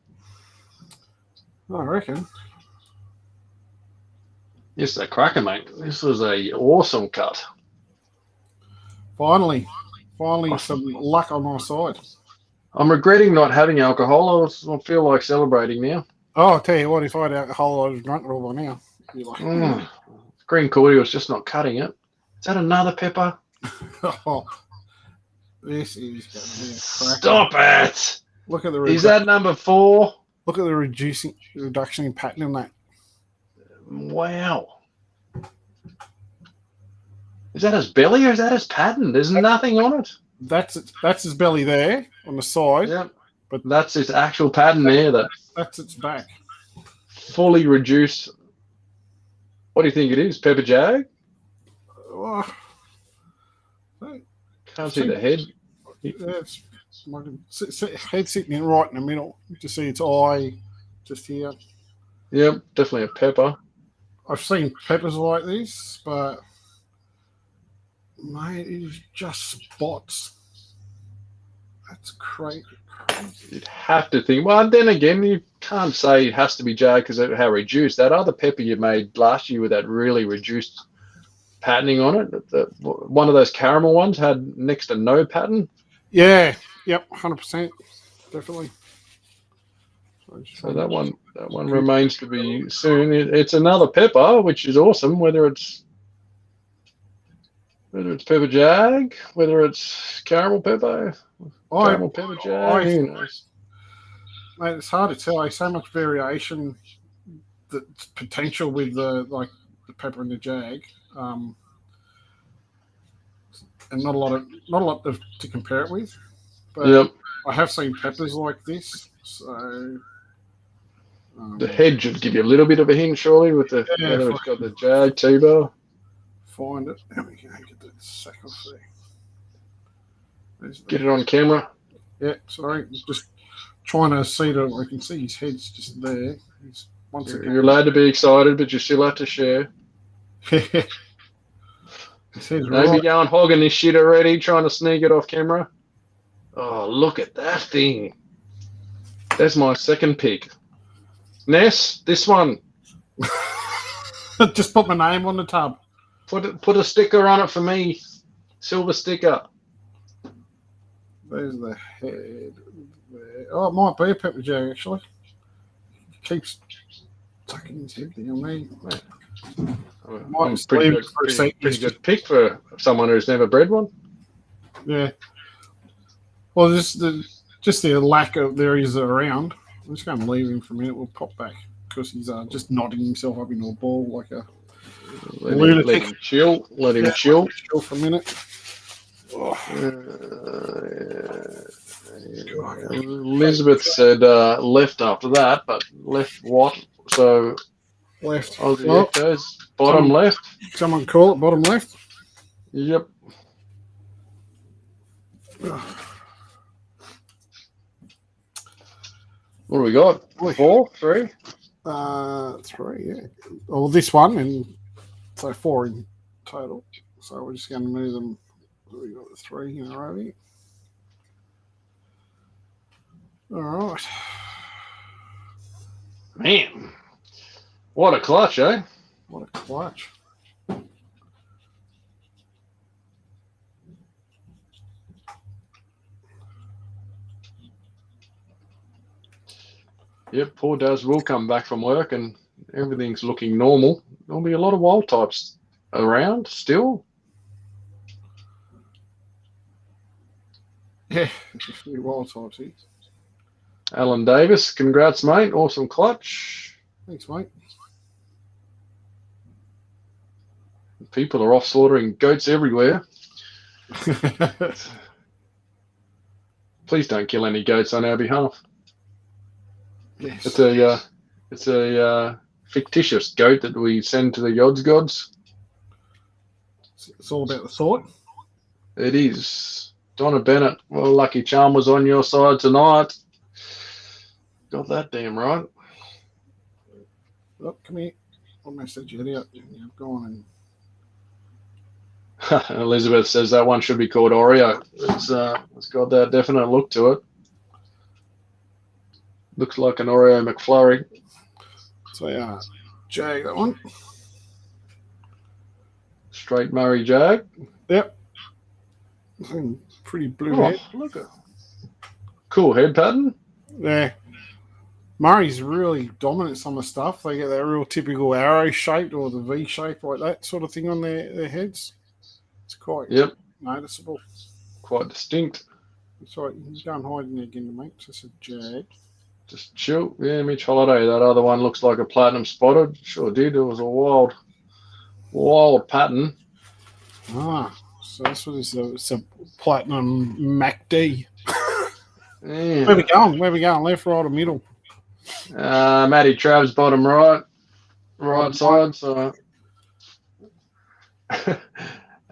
I reckon. Yes, they're cracker, mate. This was a awesome cut. Finally, some luck on my side. I'm regretting not having alcohol. I feel like celebrating now. Oh, I'll tell you what, if I had alcohol, I'd have drunk it all by now. Like, green cordial's just not cutting it. Is that another pepper? Oh, this is going to be a cracker. Stop it! Look at the. Is that number 4? Look at the reduction in pattern in that. Wow. Is that his belly or is that his pattern? There's nothing on it. That's his belly there on the side. Yeah. But that's its actual pattern there. That's its back. Fully reduced. What do you think it is? Pepper Jag? Can't see the head. It's head sitting right in the middle. You just see its eye just here. Yep, definitely a pepper. I've seen peppers like this, but mate, it is just spots. That's crazy. You'd have to think. Well, then again, you can't say it has to be Jag because of how reduced. That other pepper you made last year with that really reduced patterning on it, one of those caramel ones had next to no pattern. Yeah, yep, 100%, definitely. So that one remains to be soon. It's another pepper, which is awesome. Whether it's pepper Jag, whether it's caramel pepper, pepper Jag, who knows? Mate, it's hard to tell. There's so much variation, that's potential with the pepper and the Jag, and not a lot to compare it with. But yep. I have seen peppers like this, so the head should give you a little bit of a hint, surely, with the whether it's got the Jag T-bar. Find it. There we go. Get that sack off there. Get it on camera. Yeah, sorry. Just trying to see that I can see his head's just there. You're allowed to be excited, but you still have to share. Maybe going hogging this shit already, trying to sneak it off camera. Oh, look at that thing. That's my second pick. Ness, this one. Just put my name on the tub. Put a sticker on it for me. Silver sticker. There's the head there. Oh, it might be a pepper Jag, actually. Keeps tucking his head down there. Pretty good pick for someone who's never bred one. Yeah. Well, just the lack of there is around. I'm just going to leave him for a minute. We'll pop back because he's just nodding himself up into a ball like a Let him chill. Let him chill. Chill for a minute. Elizabeth said left after that, but left what? So left. Aussie Echoes, bottom left. Someone call it bottom left. Yep. What do we got? 4, 3? 3, yeah. Well, this one, and so 4 in total. So we're just going to move them. We got the 3 in a row here. All right. Man, what a clutch, eh? What a clutch. Yep, poor Daz will come back from work and everything's looking normal. There'll be a lot of wild types around still. Yeah, there's a few wild types here. Alan Davis, congrats, mate. Awesome clutch. Thanks, mate. People are off slaughtering goats everywhere. Please don't kill any goats on our behalf. Yes. It's a fictitious goat that we send to the Yods gods. It's all about the thought. It is. Donna Bennett, well, Lucky Charm was on your side tonight. Got that damn right. Oh, come here. I'll message you out. I've gone and. Elizabeth says that one should be called Oreo. It's got that definite look to it. Looks like an Oreo McFlurry. So yeah, Jag, that one. Straight Murray Jag. Yep. Pretty blue head. Look at cool head pattern. Yeah. Murray's really dominant some of the stuff. They get that real typical arrow shaped or the V shape like that sort of thing on their heads. It's quite noticeable. Quite distinct. That's right. You can go and hide in there again, mate. Just a Jag. Just chill. Yeah, Mitch Holiday. That other one looks like a platinum spotted. Sure did. It was a wild pattern. Ah, so that's what it's a platinum MacD. Yeah. Where we going? Left, right, or middle? Matty Trav's bottom right side. So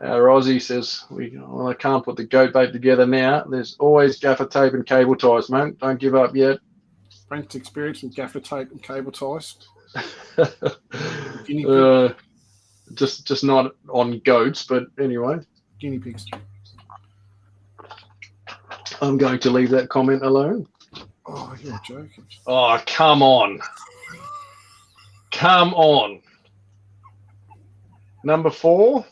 Rozzy says, I can't put the goat bait together now. There's always gaffer tape and cable ties, mate. Don't give up yet. Brent's experience with gaffer tape and cable ties. Just not on goats, but anyway. Guinea pigs. I'm going to leave that comment alone. Oh, you're joking. Oh, come on. Come on. Number 4.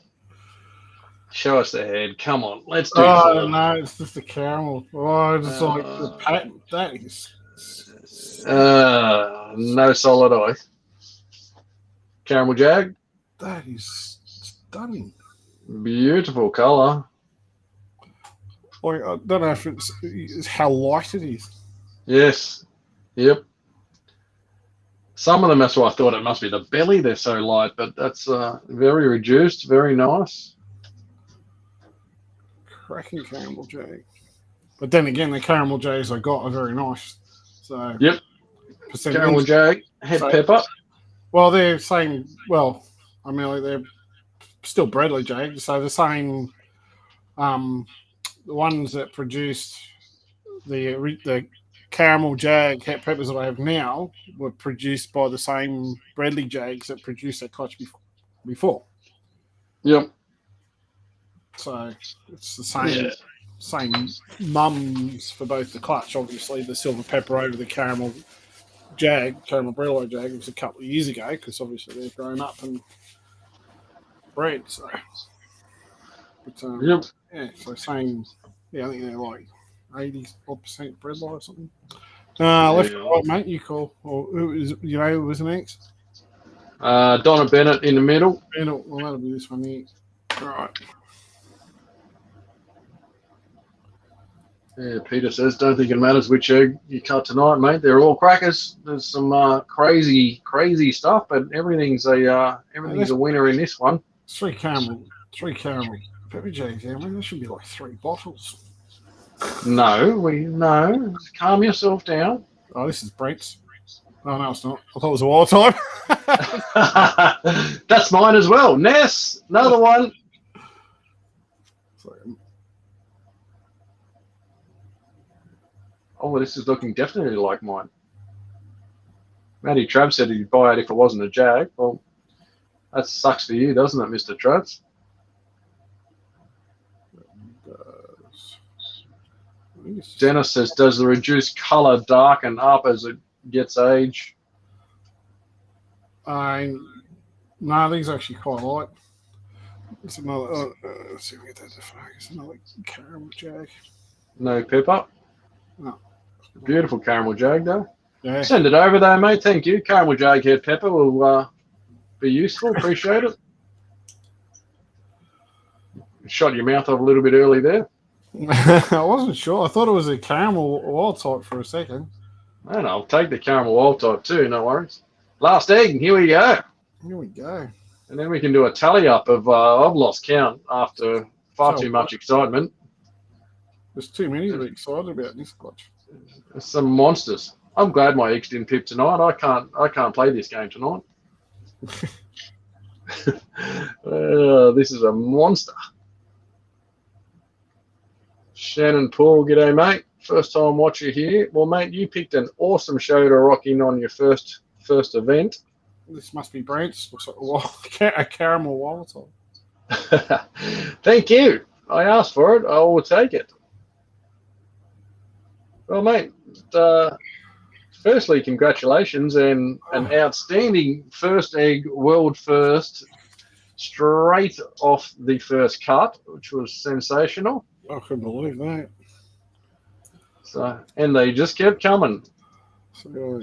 Show us the head. Come on. Let's do it. Oh, no, it's just the caramel. Oh, it's like the pattern. That is... no solid eye. Caramel Jag. That is stunning. Beautiful colour. Like, I don't know if it's how light it is. Yes. Yep. Some of them, that's why I thought it must be the belly. They're so light, but that's very reduced, very nice. Cracking Caramel Jag. But then again, the Caramel Jags I got are very nice. So yep. Caramel Jag, head pepper. Well, they're saying, well, I mean, like they're still Bredli Jags, so the same, the ones that produced the Caramel Jag het peppers that I have now were produced by the same Bredli Jags that produced that clutch before. Yep. So it's the same mums for both the clutch. Obviously, the silver pepper over the Caramel Bredli Jag was a couple of years ago because obviously they've grown up and bred. So, but yep. Yeah, so same. Yeah, I think they're like 80% Bredli or something. Left or right, mate, you call. Or who was next? Donna Bennett in the middle. Well, that'll be this one here. All right. Yeah, Peter says, don't think it matters which egg you cut tonight, mate. They're all crackers. There's some crazy stuff, but everything's a winner in this one. Three caramel pepper jags. Yeah, man, that should be like 3 bottles. No. Calm yourself down. Oh, this is Brent's. Oh no, it's not. I thought it was a wild type. That's mine as well. Ness, another one. Oh, well, this is looking definitely like mine. Matty Trav said he'd buy it if it wasn't a Jag. Well, that sucks for you, doesn't it, Mr. Trav? Dennis says, does the reduced colour darken up as it gets age? No, these are actually quite light. It's another. Let's see if we get that to focus. Another caramel jag. No pepper. No. Beautiful caramel jag, though. Yeah. Send it over there, mate. Thank you. Caramel jag head pepper will be useful. Appreciate it. Shot your mouth off a little bit early there. I wasn't sure. I thought it was a caramel wild type for a second. And I'll take the caramel wild type too. No worries. Last egg. Here we go. Here we go. And then we can do a tally up of. I've lost count after far too much excitement. There's too many to be excited about this clutch. Some monsters. I'm glad my eggs didn't pip tonight. I can't play this game tonight. This is a monster. Shannon Paul, g'day, mate. First time watcher here. Well, mate, you picked an awesome show to rock in on your first event. This must be Brent's. Looks like a caramel wild type. Thank you. I asked for it. I will take it. Well, mate, firstly, congratulations and an outstanding first egg, world first, straight off the first cut, which was sensational. I couldn't believe that. So, and they just kept coming. So,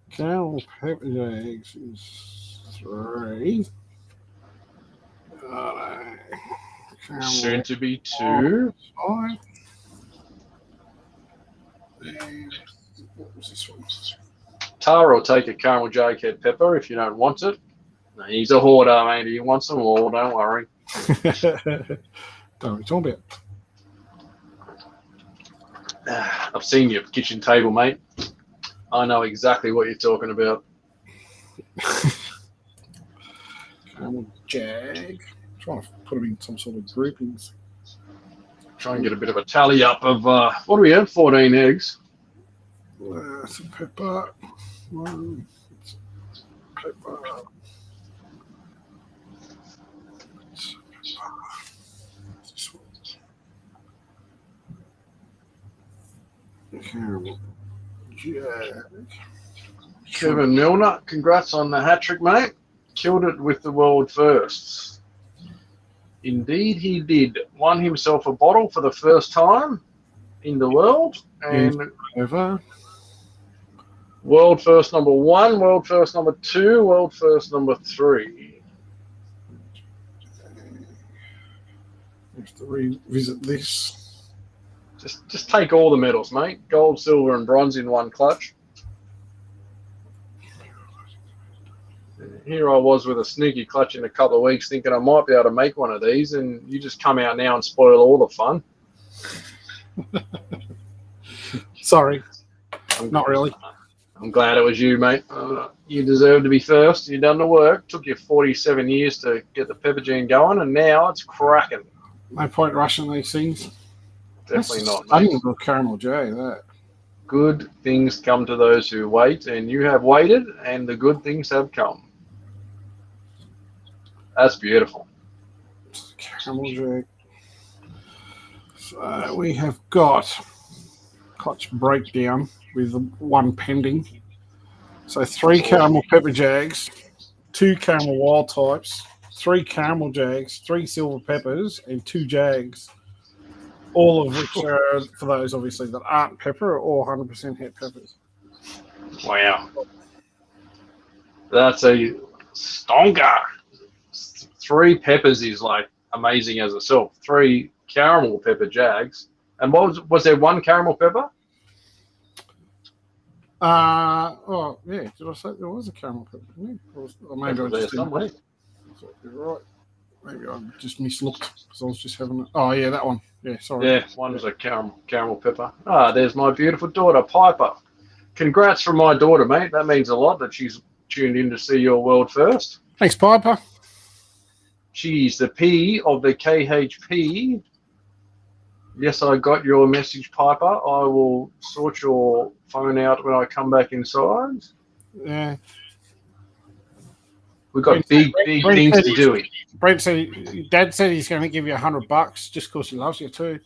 caramel pepper jags is 3. Soon to be 2. 5. What was this one? Tara will take a caramel jag head pepper if you don't want it. No, he's a hoarder, mate. He wants them all. Don't worry. Don't talk about. I've seen your kitchen table, mate. I know exactly what you're talking about. Caramel jag. I'm trying to put them in some sort of groupings. Try and get a bit of a tally up of what do we have? 14 eggs. Some pepper. Pepper. This one. Caramel jag. Kevin Milner, congrats on the hat trick, mate. Killed it with the world firsts. Indeed, he did. Won himself a bottle for the first time in the world. And over. World first number 1, world first number 2, world first number 3. I have to revisit this. Just take all the medals, mate. Gold, silver, and bronze in one clutch. Here I was with a sneaky clutch in a couple of weeks thinking I might be able to make one of these, and you just come out now and spoil all the fun. Sorry. Not really. I'm glad it was you, mate. You deserve to be first. You've done the work. Took you 47 years to get the pepper gene going, and now it's cracking. No point rushing these things. Definitely not, I mate. didn't go caramel J, that. Good things come to those who wait, and you have waited, and the good things have come. That's beautiful. Caramel J. So we have got clutch breakdown with 1 pending. So 3 caramel pepper jags, 2 caramel wild types, 3 caramel jags, 3 silver peppers, and 2 jags. All of which are, for those obviously that aren't pepper, or 100% het peppers. Wow. That's a stonker. 3 peppers is like amazing as itself. 3 caramel pepper jags. And was there one caramel pepper? Oh yeah. Did I say there was a caramel pepper? Or maybe I just didn't. Somewhere. You're right. Maybe I just mislooked because I was just having it. Oh yeah, that one. Yeah, sorry. Yeah, one was a caramel pepper. There's my beautiful daughter, Piper. Congrats from my daughter, mate. That means a lot that she's tuned in to see your world first. Thanks, Piper. She's the P of the KHP. Yes, I got your message, Piper. I will sort your phone out when I come back inside. Yeah. We've got big things to do. Brent said, Dad said he's going to give you $100 just because he loves you too.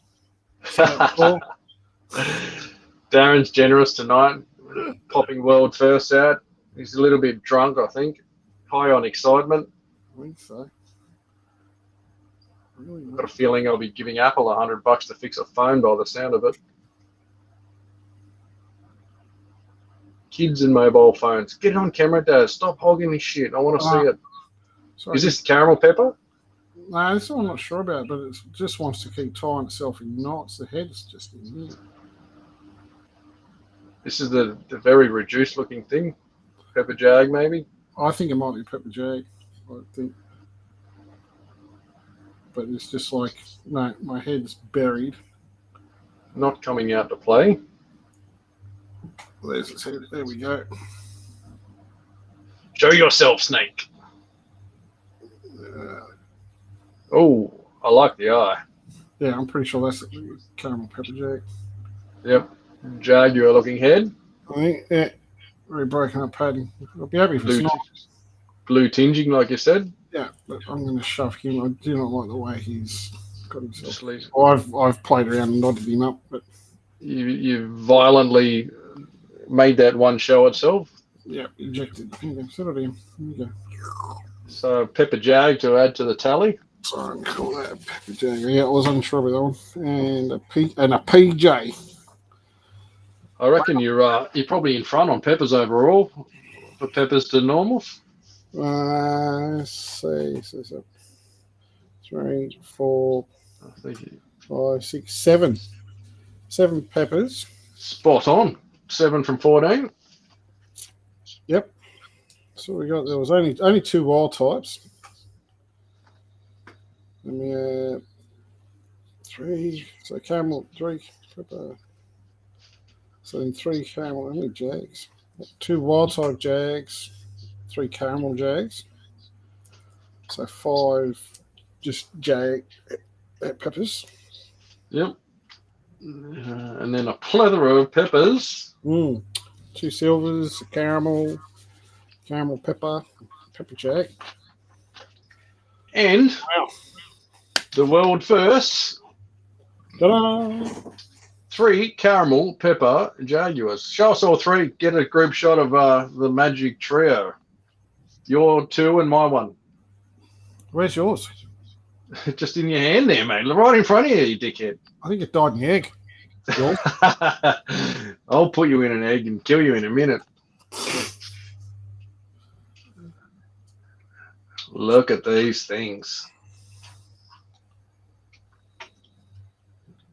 Darren's generous tonight, popping world first out. He's a little bit drunk, I think. High on excitement. I think so. I've got a feeling I'll be giving Apple $100 to fix a phone by the sound of it. Kids and mobile phones. Get it on camera, Dad. Stop hogging this shit. I want to see it. Sorry. Is this caramel pepper? No, this one I'm not sure about, but it just wants to keep tying itself in knots. The head's just in here. This is the very reduced looking thing. Pepper Jag, maybe? I think it might be pepper jag. I think. But it's just like, no, my head's buried. Not coming out to play. There's its head. There we go. Show yourself, Snake. Oh, I like the eye. Yeah, I'm pretty sure that's caramel pepper jag. Yep. Jaguar looking head. I think, yeah, very broken up padding. I'll be happy if it's not. Blue tinging, like you said. Yeah, but I'm going to shove him. I do not like the way he's got himself. I've played around and nodded him up, but you violently made that one show itself. Yeah, ejected. Here you go. Set it in. Here you go. So pepper jag to add to the tally. So I call that pepper jag. Yeah, I was unsure about that one. And a PJ. I reckon you're probably in front on peppers overall for peppers to normals. Let's see. So 3, 4, 5, 6, 7. 7 peppers. Spot on. 7 from 14. Yep. So we got. There was only 2 wild types. Let me 3. So caramel 3 pepper. So then 3 caramel. How many jags? 2 wild type jags. 3 caramel jags. So 5 just jag peppers. Yep. And then a plethora of peppers. 2 silvers, caramel pepper, pepper jag. And the world first. Ta-da! 3 caramel pepper jaguars. Show us all 3. Get a group shot of the magic trio. Your 2 and my 1. Where's yours? Just in your hand there, mate. Right in front of you, you dickhead. I think it died in the egg. I'll put you in an egg and kill you in a minute. Look at these things.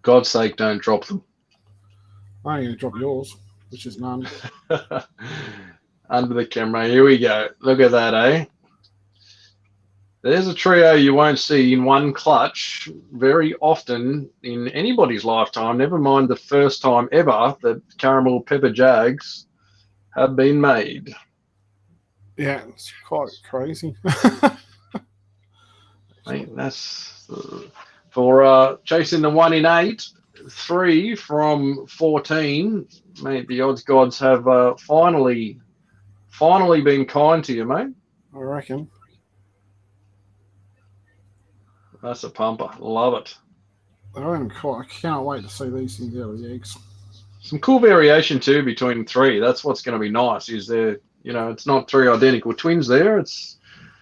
God's sake, don't drop them. I'm going to drop yours, which is none. Under the camera. Here we go. Look at that, eh? There's a trio you won't see in one clutch very often in anybody's lifetime, never mind the first time ever that caramel pepper jags have been made. Yeah, it's quite crazy. Mate, that's for chasing the 1 in 8, 3 from 14. Mate, the odds gods have finally been kind to you, mate. I reckon. That's a pumper. Love it. I can't wait to see these things out of the eggs. Some cool variation too between 3. That's what's going to be nice. Is there? It's not 3 identical twins there. It's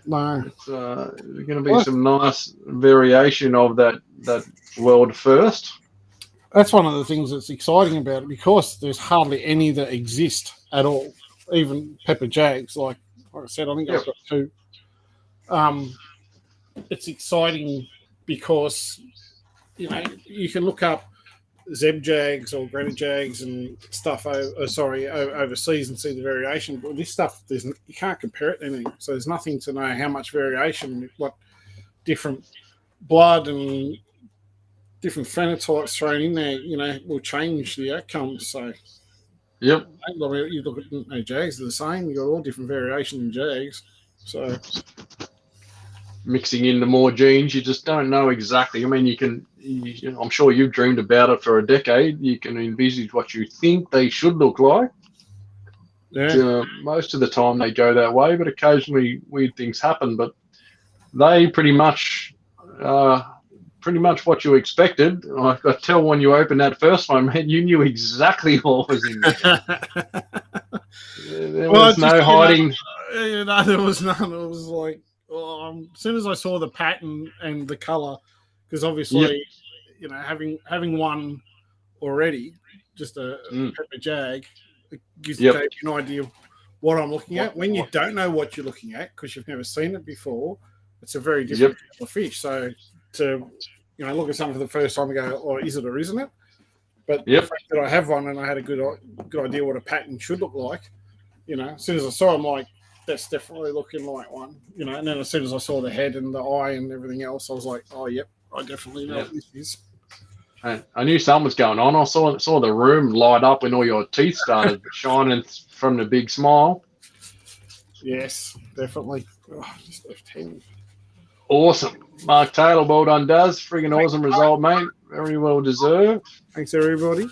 going to be some nice variation of that world first. That's one of the things that's exciting about it, because there's hardly any that exist at all. Even pepper jags, like I said, I think I've got 2. It's exciting because you can look up Zeb Jags or Greta Jags and stuff overseas and see the variation. But this stuff, you can't compare it to anything. So there's nothing to know how much variation, what different blood and different phenotypes thrown in there, will change the outcomes. So, yep. You look at Jags, they're the same. You've got all different variation in Jags. So, mixing into more genes, you just don't know exactly. I mean, I'm sure you've dreamed about it for a decade. You can envisage what you think they should look like. Yeah. Most of the time they go that way, but occasionally weird things happen. But they pretty much what you expected. I could tell when you opened that first one, man, you knew exactly what was in there. There was no hiding. There was none. It was like, as soon as I saw the pattern and the color, because obviously, having one already, just a pepper jag, it gives you an idea of what I'm looking at. When you don't know what you're looking at, because you've never seen it before, it's a very different type of fish. So to look at something for the first time and go, "Oh, is it or isn't it?" But the fact that I have one and I had a good idea what a pattern should look like, as soon as I saw it, I'm like, that's definitely looking like one, and then as soon as I saw the head and the eye and everything else, I was like, oh, yep, I definitely know what this is. I knew something was going on. I saw the room light up when all your teeth started shining from the big smile. Yes, definitely. Oh, just left hand. Awesome. Mark Taylor, well done, Daz. Friggin' awesome result, mate. Very well deserved. Thanks, everybody.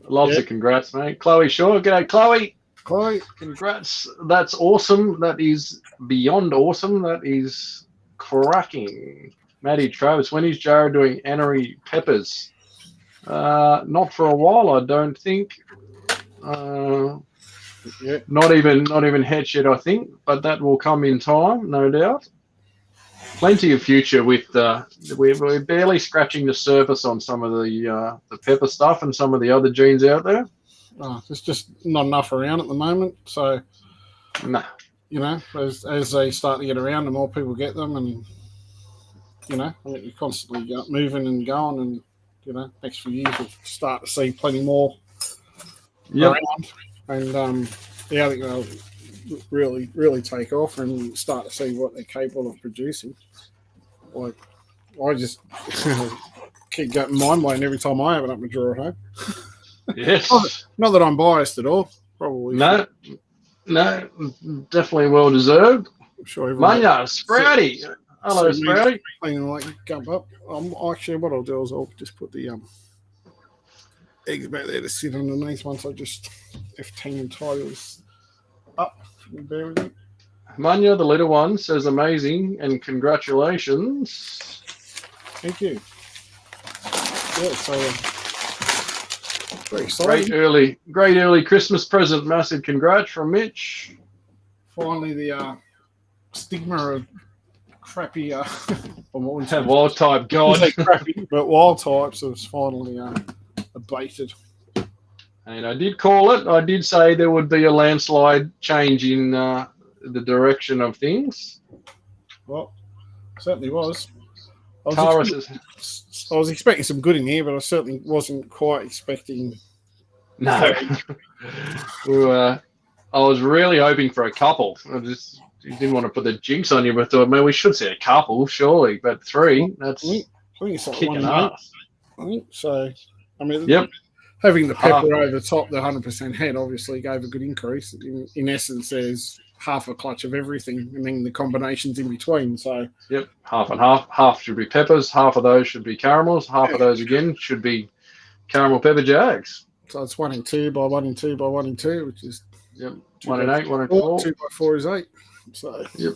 Lots of congrats, mate. Chloe Shaw. G'day, Chloe. Chloe. Congrats. That's awesome. That is beyond awesome. That is cracking. Matty Travis, when is Jared doing Annery Peppers? Not for a while, I don't think. Not even head shed, I think, but that will come in time, no doubt. Plenty of future with we're barely scratching the surface on some of the pepper stuff and some of the other genes out there. There's just not enough around at the moment. So, as they start to get around, the more people get them, and you're constantly moving and going, and next few years we'll start to see plenty more around, and I think they'll really, really take off and start to see what they're capable of producing. Like, I just keep getting mind blown every time I open up my drawer at home. Yes. Not that I'm biased at all. Probably. No, definitely well deserved. I'm sure Manya, Sprouty. Hello, Sprouty. Like jump up. Actually, what I'll do is I'll just put the eggs back there to sit underneath once I just F10 and tie this up. Bear with me. Manya, the little one, says amazing and congratulations. Thank you. Yeah, so very exciting. Great early Christmas present. Massive congrats from Mitch. Finally, the stigma of crappy wild type god. Crappy, but wild types was finally abated. And I did call it. I did say there would be a landslide change in the direction of things. Well, certainly was. I was expecting some good in here, but I certainly wasn't quite expecting. No. I was really hoping for a couple. I just didn't want to put the jinx on you, but I thought, man, we should see a couple, surely. But three, that's I think it's like kicking ass. I think so. I mean, yep. Having the pepper over the top, the 100% head, obviously gave a good increase. In essence, there's half a clutch of everything, and then the combinations in between. So, yep, half and half. Half should be peppers. Half of those should be caramels. Half of those again should be caramel pepper jags. So it's 1 and 2 by 1 and 2 by 1 and 2, which is 1 and 8, 1 and 4. 2 by 4 is 8. So yep,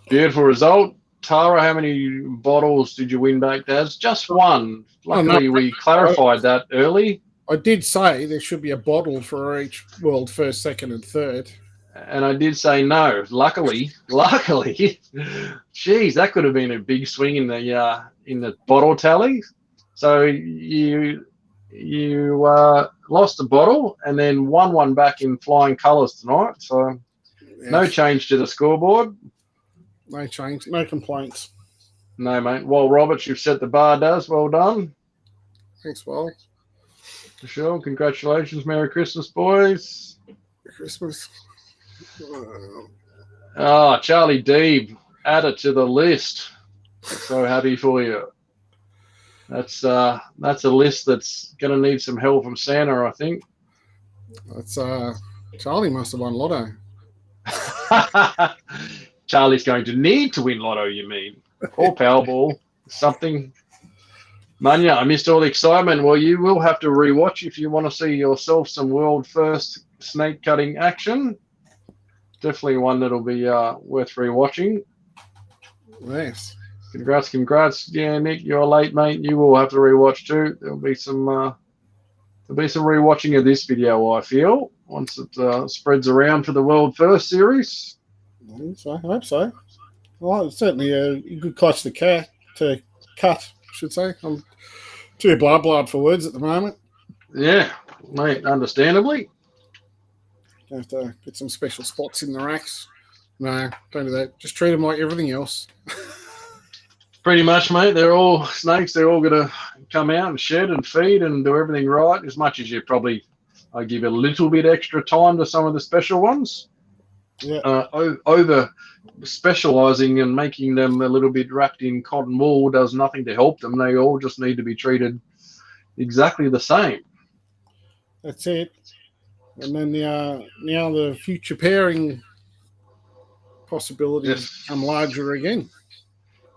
beautiful result. Tara, how many bottles did you win back, Daz? Just one. Luckily, we clarified that early. I did say there should be a bottle for each world first, second, and third. And I did say no. Luckily, geez, that could have been a big swing in the bottle tally. So you lost a bottle and then won one back in flying colours tonight. So no change to the scoreboard. No change, no complaints. No, mate. Well, Roberts, you've set the bar, Daz. Well done. Thanks, Wally. For sure. Congratulations. Merry Christmas, boys. Christmas. Charlie Deeb, add it to the list. So happy for you. That's a list that's going to need some help from Santa, I think. That's Charlie must have won Lotto. Charlie's going to need to win Lotto, you mean? Or Powerball, something. Manya, I missed all the excitement. Well, you will have to rewatch if you want to see yourself some world first snake cutting action. Definitely one that'll be worth rewatching. Nice. Congrats. Yeah, Nick, you're late, mate. You will have to rewatch too. There'll be some rewatching of this video, I feel, once it spreads around for the world first series. I hope so. Well, it's certainly a good clutch to cut, I should say. I'm too blood for words at the moment. Yeah, mate, understandably. You have to get some special spots in the racks. No, don't do that. Just treat them like everything else. Pretty much, mate. They're all snakes. They're all going to come out and shed and feed and do everything right. As much as I give a little bit extra time to some of the special ones. Yeah. Over specializing and making them a little bit wrapped in cotton wool does nothing to help them. They all just need to be treated exactly the same. That's it. And then now the future pairing possibilities become larger again.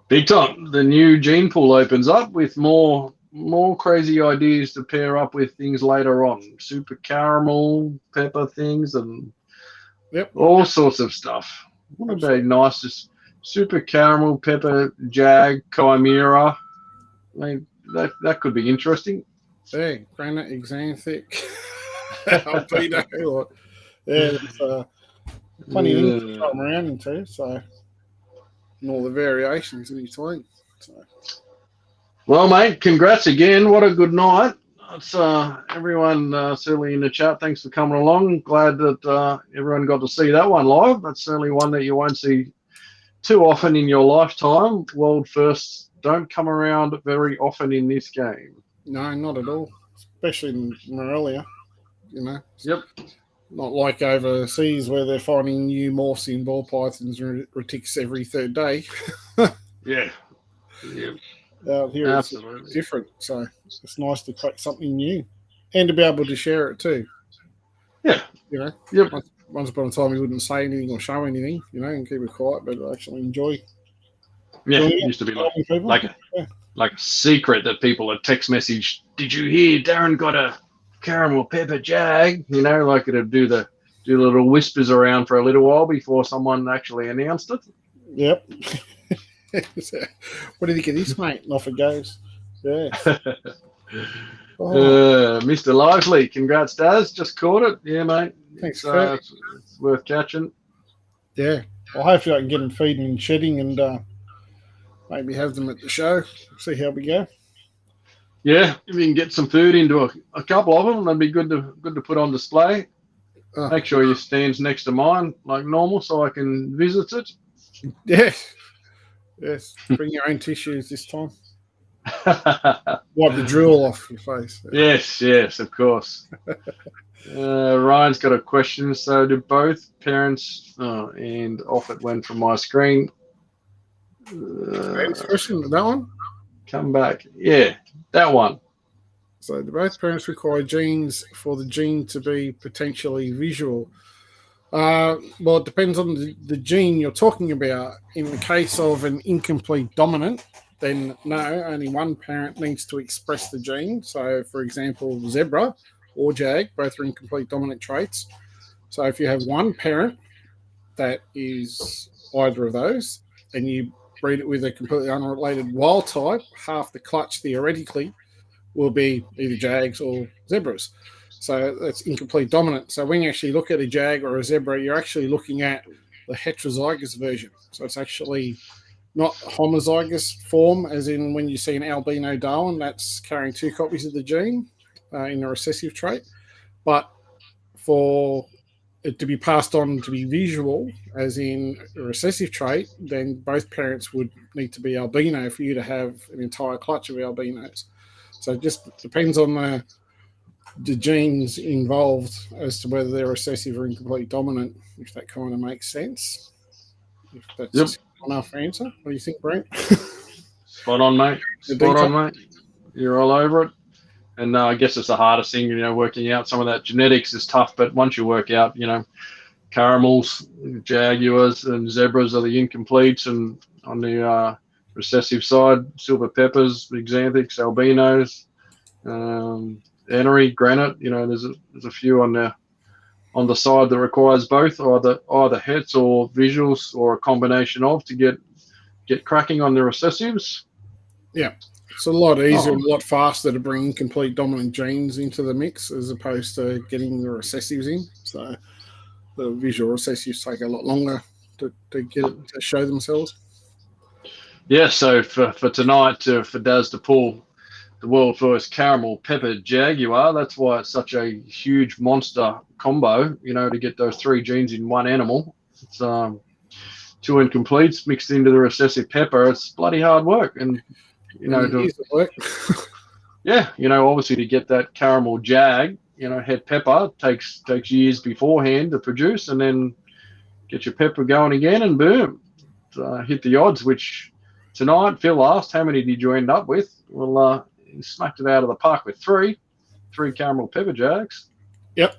Big time. The new gene pool opens up with more crazy ideas to pair up with things later on. Super caramel, pepper things, and all sorts of stuff. What a nice, just super caramel, pepper, jag, chimera. That could be interesting. Yeah, granite, Axanthic, albedo. There's plenty of things to come around into, so. And all the variations in between. So. Well, mate, congrats again. What a good night. It's, everyone certainly in the chat, thanks for coming along. Glad that everyone got to see that one live. That's certainly one that you won't see too often in your lifetime. World firsts don't come around very often in this game. No, not at all. Especially in Morelia, you know. Yep. Not like overseas where they're finding new morphs in ball pythons and retics every third day. Yeah. Out here Absolutely. It's different, so it's nice to create something new and to be able to share it too. Yeah. You know, yep. Once upon a time we wouldn't say anything or show anything, you know, and keep it quiet, but actually enjoy. Yeah, it used to be like a secret that people would text message, did you hear Darren got a caramel pepper jag, you know, like it'd do the little whispers around for a little while before someone actually announced it. Yep. What do you think of this, mate? And off it goes. Yeah. Mr. Lively, congrats, Daz. Just caught it. Yeah, mate. Thanks. It's worth catching. Yeah. Well, hopefully I can get them feeding and shedding and maybe have them at the show. See how we go. Yeah, if you can get some food into a couple of them, that'd be good to put on display. Make sure your stand's next to mine like normal so I can visit it. Yes. Yes. Bring your own tissues this time. Wipe the drill off your face. Yes, of course. Ryan's got a question. So do both parents and off it went from my screen. Question, that one? Come back. Yeah, that one. So both parents require genes for the gene to be potentially visual. Well, it depends on the gene you're talking about. In the case of an incomplete dominant, then no, only one parent needs to express the gene. So, for example, zebra or jag, both are incomplete dominant traits. So if you have one parent that is either of those, and you breed it with a completely unrelated wild type, half the clutch theoretically will be either jags or zebras. So that's incomplete dominant. So when you actually look at a jag or a zebra, you're actually looking at the heterozygous version. So it's actually not homozygous form, as in when you see an albino Darwin, that's carrying 2 copies of the gene in a recessive trait. But for it to be passed on to be visual, as in a recessive trait, then both parents would need to be albino for you to have an entire clutch of albinos. So it just depends on the genes involved as to whether they're recessive or incomplete dominant, if that kind of makes sense. If that's enough answer. What do you think, Brent? Spot on, mate. Spot on, mate. You're all over it. And I guess it's the hardest thing, working out some of that genetics is tough. But once you work out, caramels, jaguars, and zebras are the incompletes, and on the recessive side, silver peppers, axanthics, albinos, Enery, granite. There's a few on the side that requires both, either hits or visuals or a combination of to get cracking on the recessives. Yeah, it's a lot easier and a lot faster to bring incomplete dominant genes into the mix as opposed to getting the recessives in. So the visual recessives take a lot longer to get it to show themselves. Yeah, so for tonight, for Daz to pull the world first caramel pepper jaguar, that's why it's such a huge monster combo, to get those 3 genes in one animal. It's 2 incompletes mixed into the recessive pepper. It's bloody hard work. And, obviously to get that caramel jag, head pepper takes years beforehand to produce, and then get your pepper going again, and boom, hit the odds, which tonight, Phil asked, how many did you end up with? Well, he smacked it out of the park with 3 caramel pepper jags. Yep.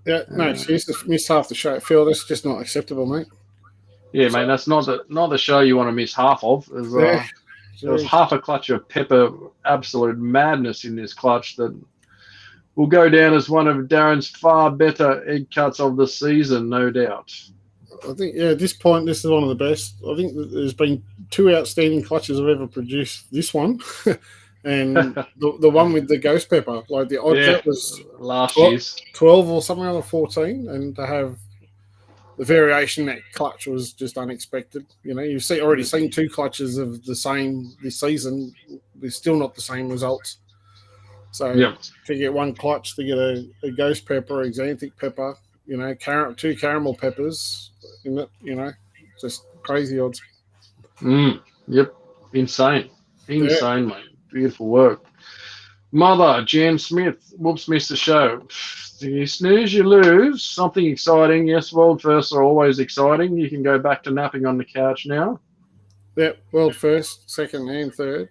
Yeah, no, she's missed half the show. Phil, that's just not acceptable, mate. Yeah, mate, that's not the show you want to miss half of. There was half a clutch of pepper, absolute madness in this clutch that will go down as one of Darren's far better egg cuts of the season, no doubt. I think, at this point, this is one of the best. I think there's been 2 outstanding clutches I've ever produced. This one and the one with the ghost pepper. Like the odd that was last year's 12 or something like 14, and to have the variation in that clutch was just unexpected. You've already seen 2 clutches of the same this season. They're still not the same results. So to get 1 clutch, to get a ghost pepper, axanthic pepper, 2 caramel peppers, just crazy odds. Yep, insane, mate. Beautiful work. Mother, Jan Smith, whoops, missed the show. You snooze, you lose. Something exciting. Yes, world firsts are always exciting. You can go back to napping on the couch now. Yep, world first, second, and third.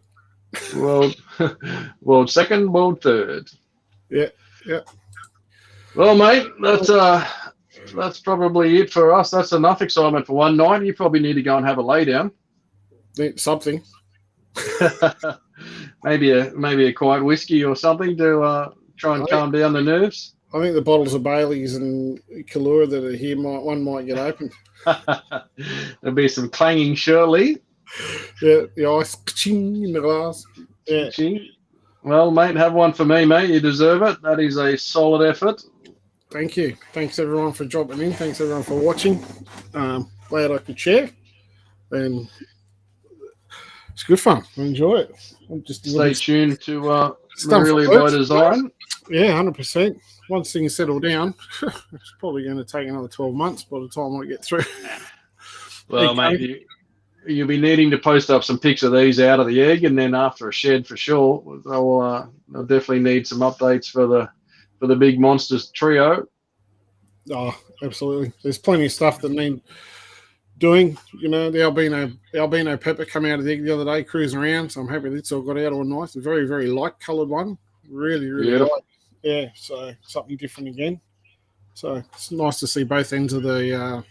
World second, world third. Yeah. Well, mate, that's probably it for us. That's enough excitement for one night. You probably need to go and have a lay down. Something. maybe a quiet whiskey or something to try and calm down the nerves. I think the bottles of Baileys and Kahlua that are here might get opened. There'll be some clanging shortly. Yeah, the ice ka-ching in the glass. Yeah. Ka-ching. Well, mate, have one for me, mate. You deserve it. That is a solid effort. Thank you. Thanks, everyone, for dropping in. Thanks, everyone, for watching. Glad I could share. And it's good fun. I enjoy it. Stay tuned to Morelia by Design. Yeah, 100%. Once things settle down, it's probably going to take another 12 months by the time I get through. Well, mate, you'll be needing to post up some pics of these out of the egg, and then after a shed for sure. They'll definitely need some updates for the big monsters trio. Oh, absolutely. There's plenty of stuff that need doing. The albino pepper came out of the egg the other day, cruising around. So I'm happy it's all got out all nice. A very, very light coloured one. Really, really light. Yeah, so something different again. So it's nice to see both ends of the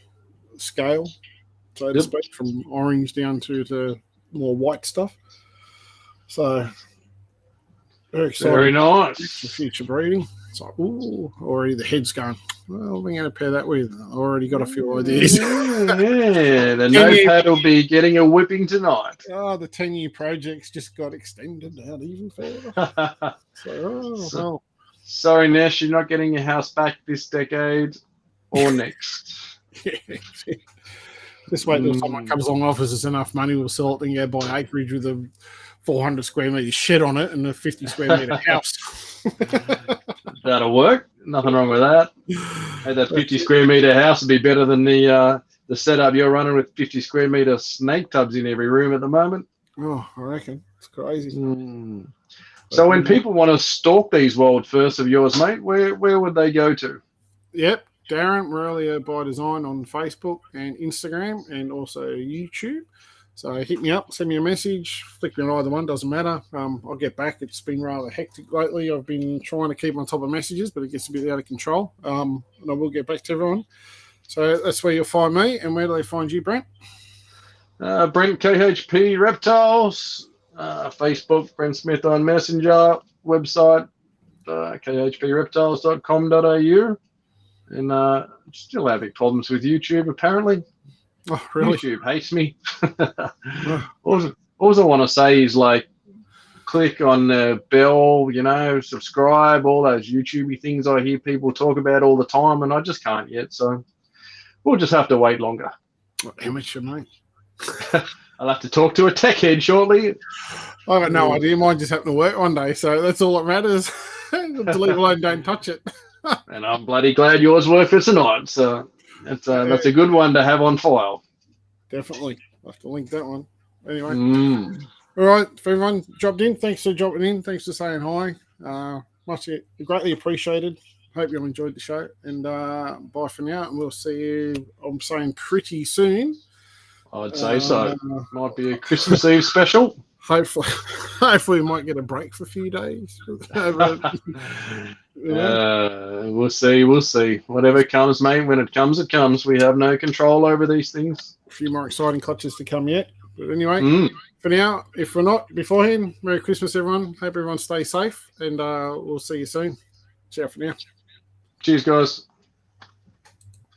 scale, so to speak, from orange down to the more white stuff. So very exciting. Very nice. For future breeding. It's like, ooh, already the head's going, well, we're going to pair that with. I already got a few ideas. Yeah, the notepad will be getting a whipping tonight. Oh, the 10-year project's just got extended out even further. Sorry, Nash, you're not getting your house back this decade or next. Just wait till someone comes along and offers us enough money, we'll sell it, then go buy acreage with a 400 square metre shed on it and a 50 square metre house. That'll work. Nothing wrong with that. Hey, that 50 square metre house would be better than the setup you're running with 50 square metre snake tubs in every room at the moment. Oh, I reckon. It's crazy. So when people want to stalk these world firsts of yours, mate, where would they go to? Yep, Darren Morelia by Design on Facebook and Instagram and also YouTube. So hit me up, send me a message, flick me on either one, doesn't matter. I'll get back. It's been rather hectic lately. I've been trying to keep on top of messages, but it gets a bit out of control. And I will get back to everyone. So that's where you'll find me. And where do they find you, Brent? Brent KHP Reptiles, Facebook, Brent Smith on Messenger, website, khpreptiles.com.au. And still having problems with YouTube, apparently. Oh, really? YouTube hates me. all I want to say is, like, click on the bell, subscribe, all those YouTubey things I hear people talk about all the time, and I just can't yet. So we'll just have to wait longer. Amateur, mate. I'll have to talk to a tech head shortly. I got no idea. Mine just happened to work one day, so that's all that matters. Leave alone, don't touch it. And I'm bloody glad yours worked for tonight. So that's a good one to have on file. Definitely. I'll have to link that one. Anyway. All right, for everyone dropped in, thanks for dropping in. Thanks for saying hi. Much greatly appreciated. Hope you enjoyed the show. And bye for now. And we'll see you, I'm saying, pretty soon. I'd say so. Might be a Christmas Eve special. Hopefully we might get a break for a few days. We'll see. Whatever comes, mate, when it comes, it comes. We have no control over these things. A few more exciting clutches to come yet. But anyway, for now, if we're not beforehand, Merry Christmas, everyone. Hope everyone stays safe, and we'll see you soon. Ciao for now. Cheers, guys.